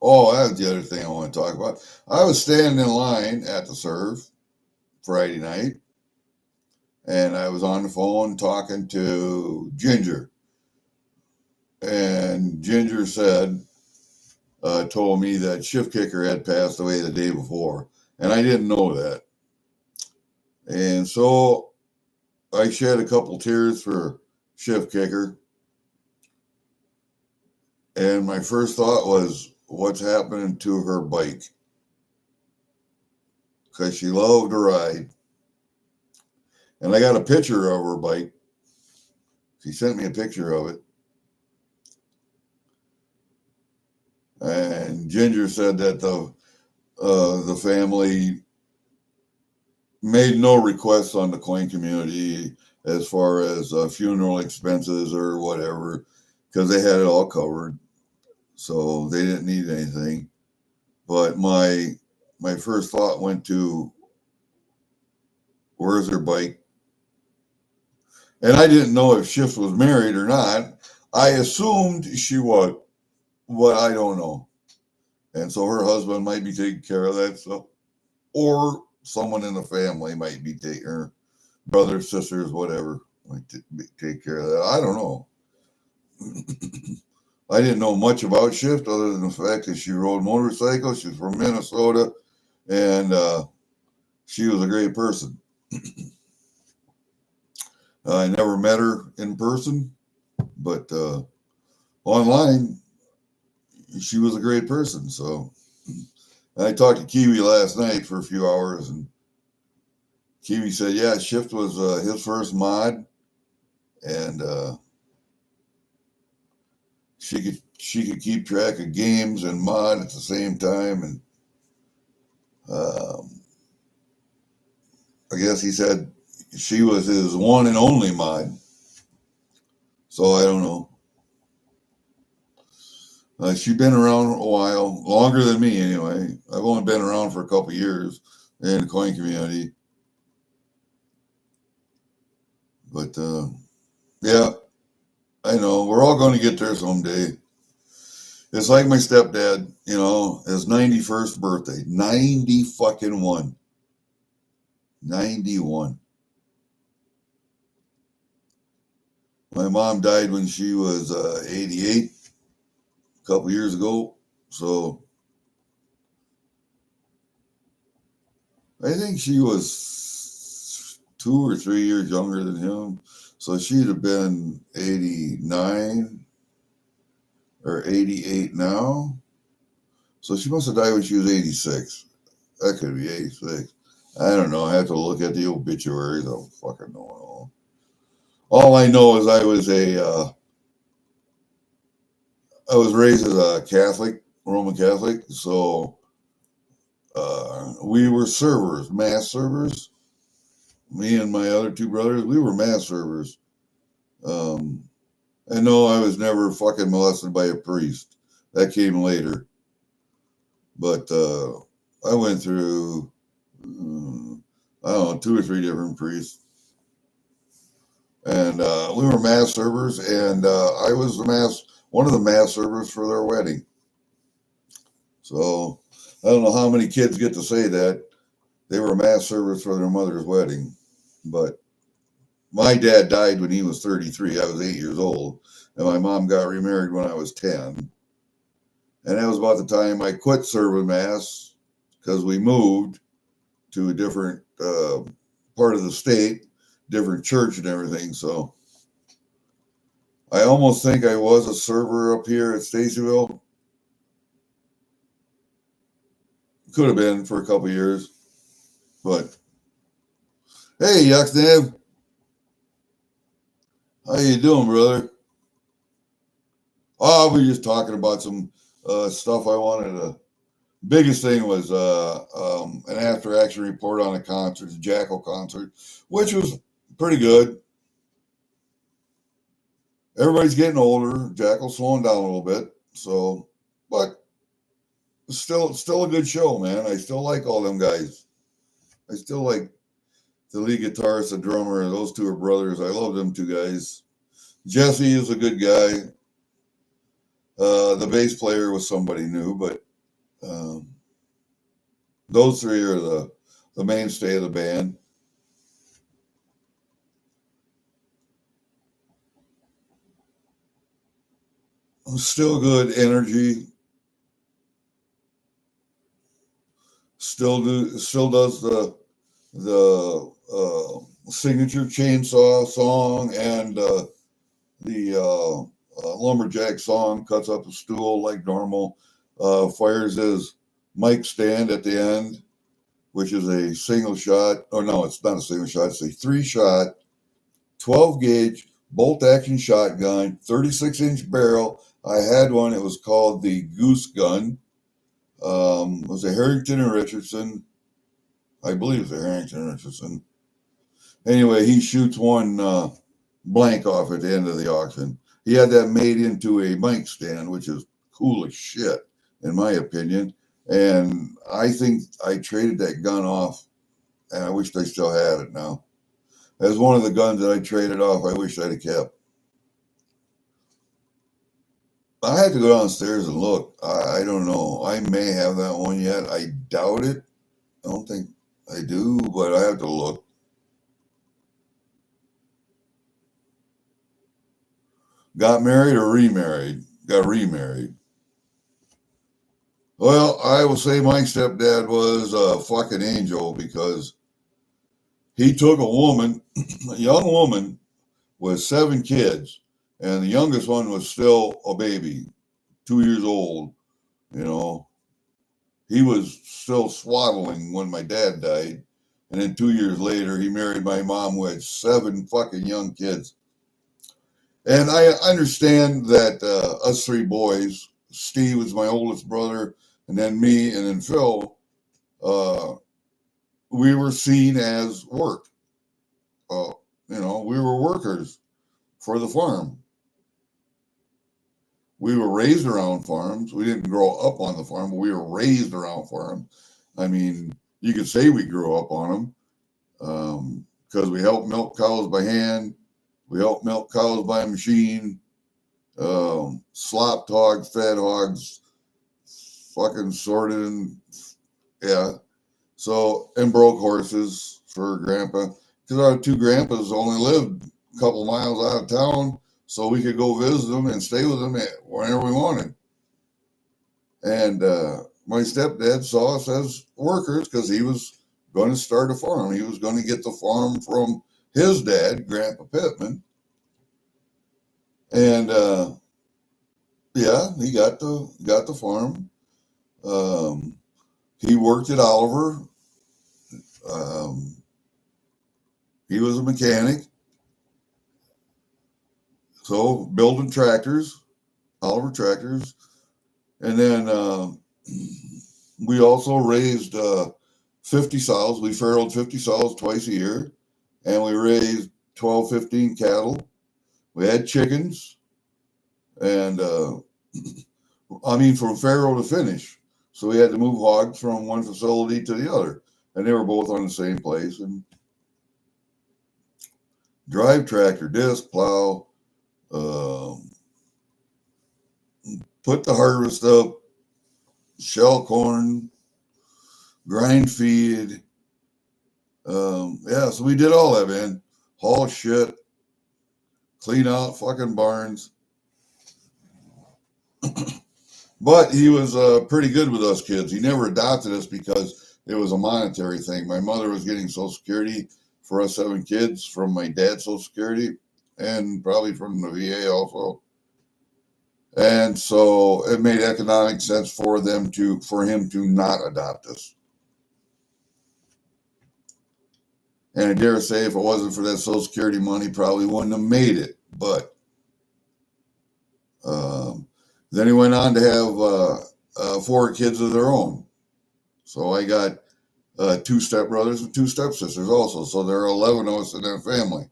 oh, that's the other thing I want to talk about. I was standing in line at the Serve Friday night, and I was on the phone talking to Ginger. And Ginger told me that Shift Kicker had passed away the day before. And I didn't know that. And so I shed a couple tears for Shift Kicker. And my first thought was, what's happening to her bike? Because she loved to ride. And I got a picture of her bike. She sent me a picture of it. And Ginger said that the family made no requests on the coin community as far as funeral expenses or whatever, because they had it all covered. So they didn't need anything. But my first thought went to, where's her bike? And I didn't know if Shift was married or not. I assumed she was, but I don't know. And so her husband might be taking care of that stuff, or someone in the family might be taking her, brothers, sisters, whatever, might take care of that. I don't know. I didn't know much about Shift other than the fact that she rode motorcycles. She's from Minnesota, and she was a great person. I never met her in person, but online, she was a great person. So I talked to Kiwi last night for a few hours, and Kiwi said, yeah, Shift was his first mod, and she could keep track of games and mod at the same time. And I guess he said she was his one and only mod. So I don't know. She's been around a while, longer than me anyway. I've only been around for a couple of years in the coin community. But yeah, I know. We're all going to get there someday. It's like my stepdad, his 91st birthday. 90 fucking 1. 91. My mom died when she was 88 a couple years ago. So I think she was 2 or 3 years younger than him. So she'd have been 89 or 88 now. So she must have died when she was 86. That could be 86. I don't know. I have to look at the obituaries. I don't fucking know. All I know is I was raised as a Catholic, Roman Catholic. So we were servers, mass servers. Me and my other two brothers, we were mass servers. And no, I was never fucking molested by a priest. That came later. But I went through, I don't know, 2 or 3 different priests. And we were mass servers, and I was one of the mass servers for their wedding. So I don't know how many kids get to say that they were mass servers for their mother's wedding. But my dad died when he was 33. I was 8 years old. And my mom got remarried when I was 10. And that was about the time I quit serving mass because we moved to a different part of the state, different church and everything. So I almost think I was a server up here at Stacyville. Could have been for a couple years. But hey, Yucksnab. How you doing, brother? Oh, we were just talking about some stuff I wanted to. Biggest thing was an after action report on a concert, the Jackyl concert, which was pretty good. Everybody's getting older. Jackyl's slowing down a little bit. So, but still a good show, man. I still like all them guys. I still like the lead guitarist, the drummer. Those two are brothers. I love them two guys. Jesse is a good guy. The bass player was somebody new, but those three are the mainstay of the band. Still good energy. Still does the signature chainsaw song and the lumberjack song, cuts up a stool like normal. Fires his mic stand at the end, which is a single shot. Oh no, it's not a single shot. It's a 3-shot, 12 gauge bolt action shotgun, 36-inch barrel. I had one. It was called the Goose Gun. It was a Harrington and Richardson. I believe it's a Harrington and Richardson. Anyway, he shoots one blank off at the end of the auction. He had that made into a mic stand, which is cool as shit, in my opinion. And I think I traded that gun off, and I wish I still had it now. As one of the guns that I traded off, I wish I'd have kept. I had to go downstairs and look. I don't know. I may have that one yet. I doubt it. I don't think I do, but I have to look. Got married or remarried? Got remarried. Well, I will say my stepdad was a fucking angel because he took a woman, a young woman with 7 kids, and the youngest one was still a baby, 2 years old. You know, he was still swaddling when my dad died. And then 2 years later, he married my mom, who had 7 fucking young kids. And I understand that us 3 boys, Steve was my oldest brother, and then me, and then Phil, we were seen as work. We were workers for the farm. We were raised around farms. We didn't grow up on the farm, but we were raised around farms. I mean, you could say we grew up on them because we helped milk cows by hand. We helped milk cows by machine. Slopped hogs, fed hogs, fucking sorted and yeah. So, and broke horses for Grandpa. Because our 2 grandpas only lived a couple miles out of town, so we could go visit them and stay with them whenever we wanted. And my stepdad saw us as workers because he was going to start a farm. He was going to get the farm from his dad, Grandpa Pittman. And yeah, he got the farm. He worked at Oliver. He was a mechanic. So building tractors, Oliver tractors. And then we also raised 50 sows. We farrowed 50 sows twice a year. And we raised 12, 15 cattle. We had chickens. And I mean, from farrow to finish. So we had to move hogs from one facility to the other, and they were both on the same place. And drive tractor, disc plow, um, put the harvest up, shell corn, grind feed. Yeah, so we did all that, man. Haul shit, clean out fucking barns. But he was pretty good with us kids. He never adopted us because it was a monetary thing. My mother was getting Social Security for us 7 kids from my dad's Social Security and probably from the VA also. And so it made economic sense for him to not adopt us. And I dare say if it wasn't for that Social Security money, probably wouldn't have made it. But then he went on to have 4 kids of their own. So I got 2 stepbrothers and 2 stepsisters also. So there are 11 of us in that family.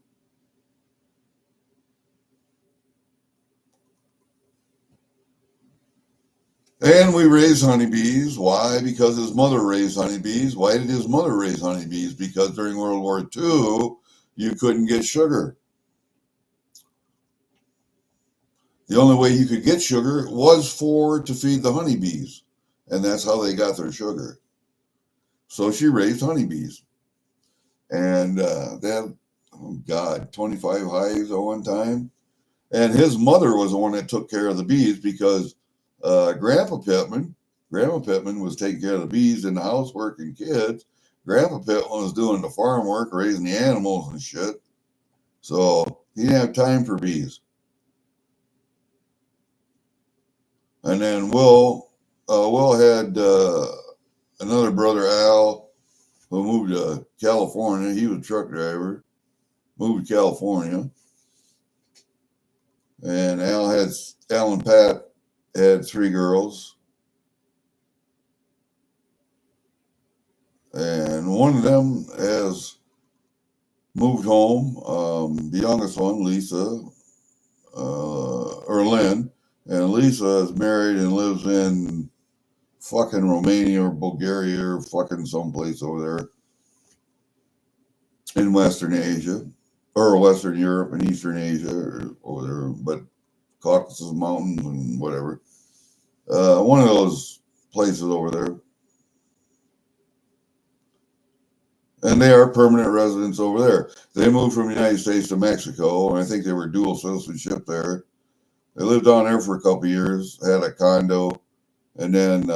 And we raised honeybees. Why? Because his mother raised honeybees. Why did his mother raise honeybees? Because during World War II, you couldn't get sugar. The only way you could get sugar was to feed the honeybees. And that's how they got their sugar. So she raised honeybees. And they had, 25 hives at one time. And his mother was the one that took care of the bees because Grandpa Pittman was taking care of the bees and the housework and kids. Grandpa Pittman was doing the farm work, raising the animals and shit. So he didn't have time for bees. And then Will had another brother, Al, who moved to California. He was a truck driver, moved to California. And Al and Pat had 3 girls. And one of them has moved home. The youngest one, Lisa, or Lynn. And Lisa is married and lives in fucking Romania or Bulgaria or fucking someplace over there in Western Asia. Or Western Europe and Eastern Asia or over there. But Caucasus Mountains and whatever. One of those places over there. And they are permanent residents over there. They moved from the United States to Mexico, and I think they were dual citizenship there. They lived down there for a couple of years, had a condo, and then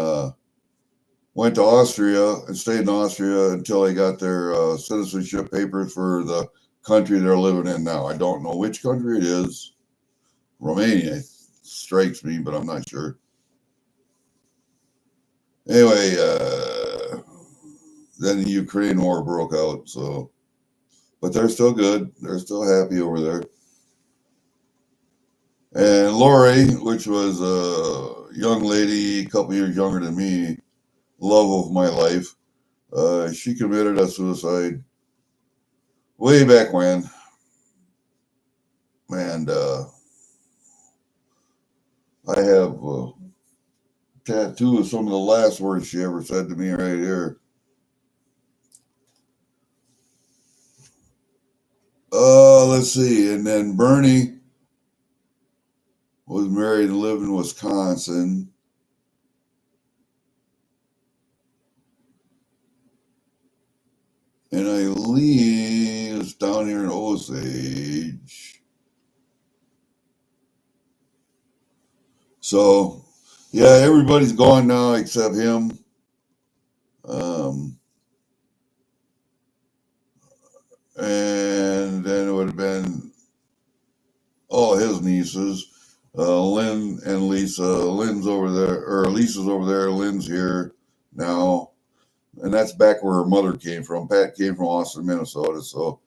went to Austria and stayed in Austria until they got their citizenship papers for the country they're living in now. I don't know which country it is. Romania strikes me, but I'm not sure. Anyway, then the Ukraine war broke out, so, but they're still good. They're still happy over there. And Lori, which was a young lady, a couple years younger than me, love of my life, she committed a suicide way back when. And I have a tattoo of some of the last words she ever said to me right here. Let's see. And then Bernie was married and lived in Wisconsin. And Eileen is down here in Osage. So, yeah, everybody's gone now except him. And then it would have been all his nieces, Lynn and Lisa. Lynn's over there, or Lisa's over there. Lynn's here now. And that's back where her mother came from. Pat came from Austin, Minnesota. So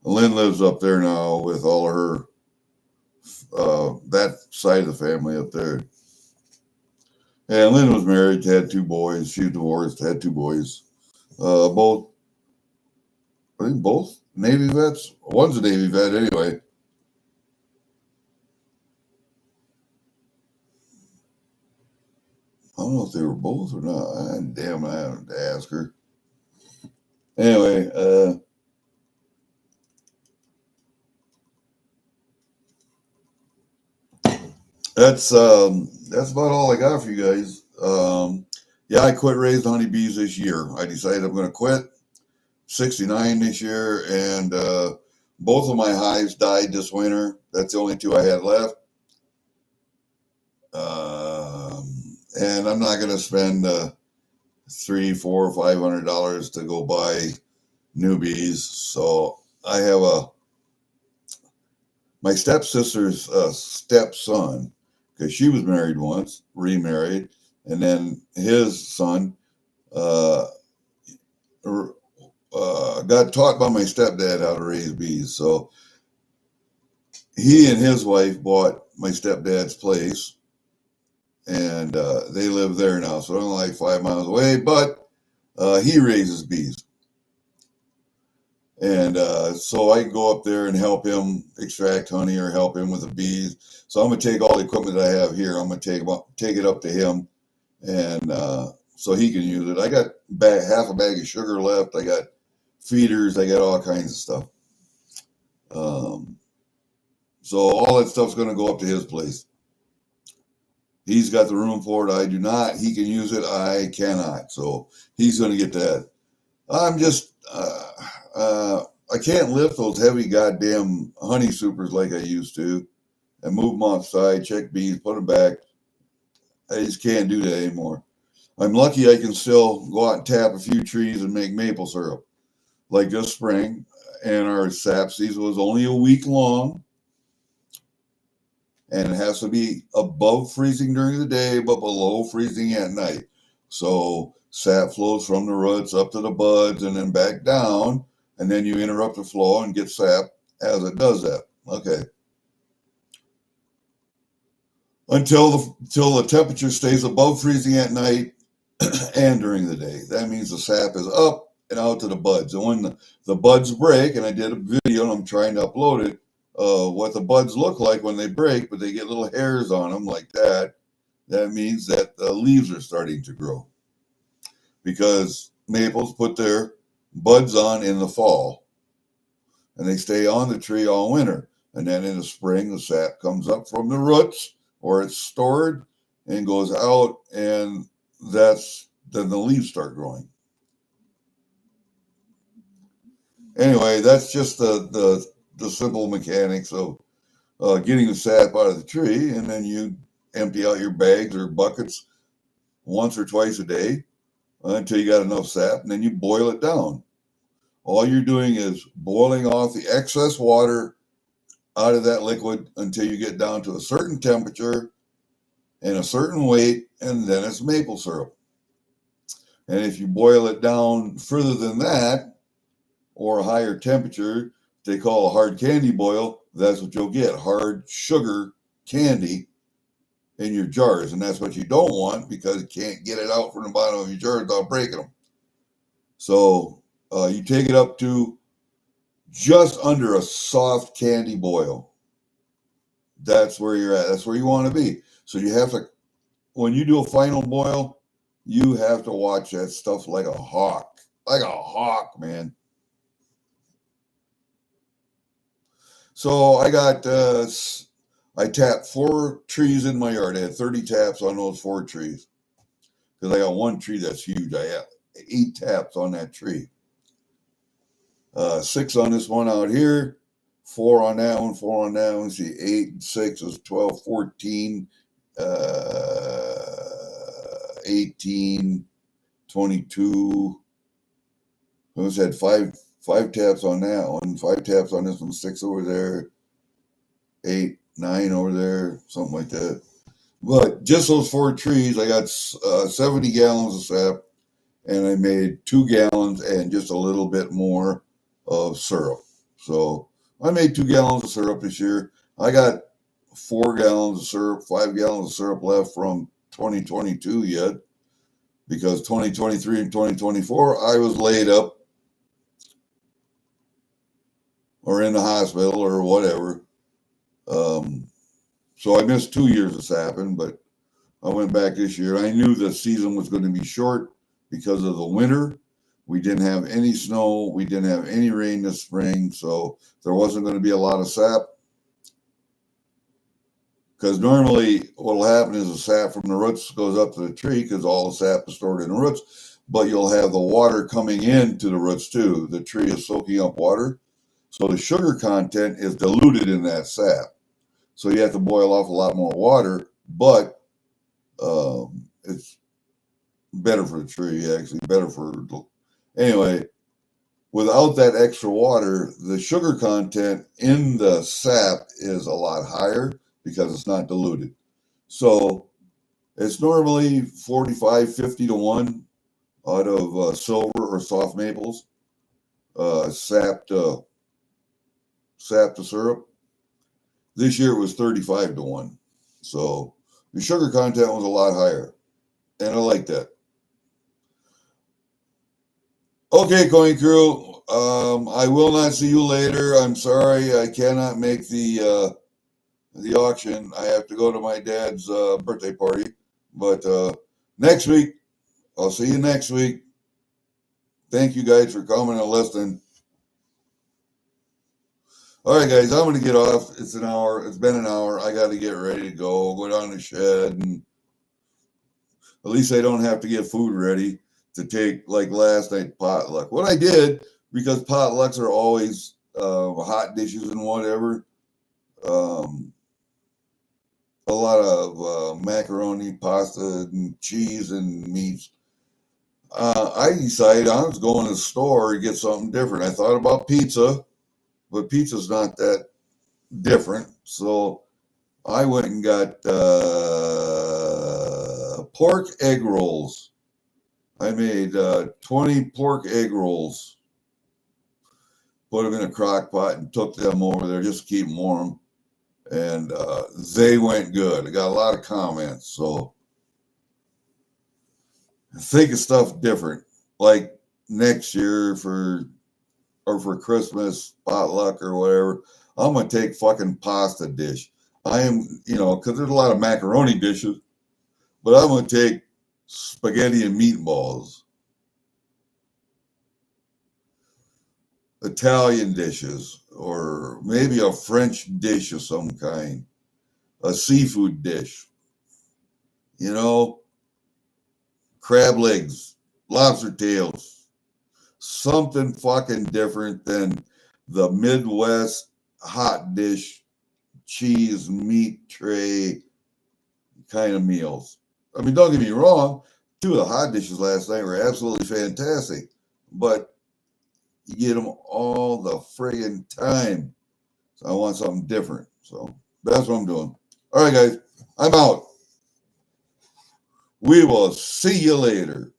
Lynn lives up there now with all of her, that side of the family up there. And Lynn was married, had 2 boys. She was divorced, had 2 boys. I think both Navy vets. One's a Navy vet anyway. I don't know if they were both or not. Damn, I have to ask her. Anyway, that's about all I got for you guys. Yeah, I quit raising honeybees this year. I decided I'm going to quit. 69 this year, and both of my hives died this winter. That's the only two I had left. And I'm not going to spend $300, $400, $500 to go buy new bees. So I have my stepsister's stepson, because she was married once, remarried, and then his son got taught by my stepdad how to raise bees. So he and his wife bought my stepdad's place, and they live there now. So they're only like 5 miles away, but he raises bees. And so I can go up there and help him extract honey or help him with the bees. So I'm going to take all the equipment that I have here. I'm going to take it up to him, and so he can use it. I got half a bag of sugar left. I got feeders. I got all kinds of stuff. So all that stuff's going to go up to his place. He's got the room for it. I do not. He can use it. I cannot. So he's going to get that. I'm just, I can't lift those heavy goddamn honey supers like I used to and move them offside, check bees, put them back. I just can't do that anymore. I'm lucky I can still go out and tap a few trees and make maple syrup. Like this spring, and our sap season was only a week long. And it has to be above freezing during the day, but below freezing at night. So sap flows from the roots up to the buds and then back down, and then you interrupt the flow and get sap as it does that. Okay. Until the temperature stays above freezing at night and during the day. That means the sap is up and out to the buds. And when the buds break, and I did a video and I'm trying to upload it, what the buds look like when they break, but they get little hairs on them like that. That means that the leaves are starting to grow, because maples put their buds on in the fall and they stay on the tree all winter. And then in the spring, the sap comes up from the roots, or it's stored and goes out, and then the leaves start growing. Anyway, that's just the simple mechanics of getting the sap out of the tree, and then you empty out your bags or buckets once or twice a day until you got enough sap, and then you boil it down. All you're doing is boiling off the excess water out of that liquid until you get down to a certain temperature and a certain weight, and then it's maple syrup. And if you boil it down further than that, or a higher temperature, they call a hard candy boil, that's what you'll get, hard sugar candy in your jars. And that's what you don't want, because you can't get it out from the bottom of your jars without breaking them. So you take it up to just under a soft candy boil. That's where you're at. That's where you want to be. So you have to, when you do a final boil, you have to watch that stuff like a hawk. Like a hawk, man. So I tapped 4 trees in my yard. I had 30 taps on those 4 trees, because I got one tree that's huge. I have 8 taps on that tree. 6 on this one out here, 4 on that one, 4 on that one. See, 8 and 6 is 12, 14, 18, 22. I almost had 5 taps on that one, 5 taps on this one, 6 over there, 8, 9 over there, something like that. But just those 4 trees, I got 70 gallons of sap, and I made 2 gallons and just a little bit more of syrup. So I made 2 gallons of syrup this year. I got 4 gallons of syrup, 5 gallons of syrup left from 2022 yet, because 2023 and 2024, I was laid up or in the hospital or whatever. So I missed 2 years of sapping, but I went back this year. I knew the season was going to be short because of the winter. We didn't have any snow. We didn't have any rain this spring, so there wasn't going to be a lot of sap. Because normally what will happen is the sap from the roots goes up to the tree because all the sap is stored in the roots, but you'll have the water coming into the roots too. The tree is soaking up water, so the sugar content is diluted in that sap. So you have to boil off a lot more water, but it's better for the tree, actually, better for... Anyway, without that extra water, the sugar content in the sap is a lot higher because it's not diluted. So it's normally 45, 50 to 1 out of silver or soft maples, sap to syrup. This year it was 35 to 1. So the sugar content was a lot higher. And I like that. Okay, Coin Crew. I will not see you later. I'm sorry I cannot make the auction. I have to go to my dad's birthday party. But next week, I'll see you next week. Thank you guys for coming and listening. All right, guys, I'm going to get off. It's an hour. It's been an hour. I got to get ready to go down the shed. And at least I don't have to get food ready to take like last night potluck. What I did, because potlucks are always hot dishes and whatever, a lot of macaroni, pasta, and cheese and meats. I decided I was going to the store to get something different. I thought about pizza, but pizza's not that different. So I went and got pork egg rolls. I made 20 pork egg rolls, put them in a crock pot and took them over there just to keep them warm. And they went good. I got a lot of comments. So think of stuff different. Like next year for Christmas, potluck or whatever, I'm going to take fucking pasta dish. I am, because there's a lot of macaroni dishes, but I'm going to take spaghetti and meatballs. Italian dishes, or maybe a French dish of some kind, a seafood dish, crab legs, lobster tails, something fucking different than the Midwest hot dish, cheese, meat tray kind of meals. I mean, don't get me wrong, 2 of the hot dishes last night were absolutely fantastic, but you get them all the friggin' time. So I want something different. So that's what I'm doing. All right, guys, I'm out. We will see you later.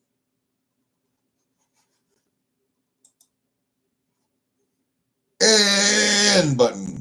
And button.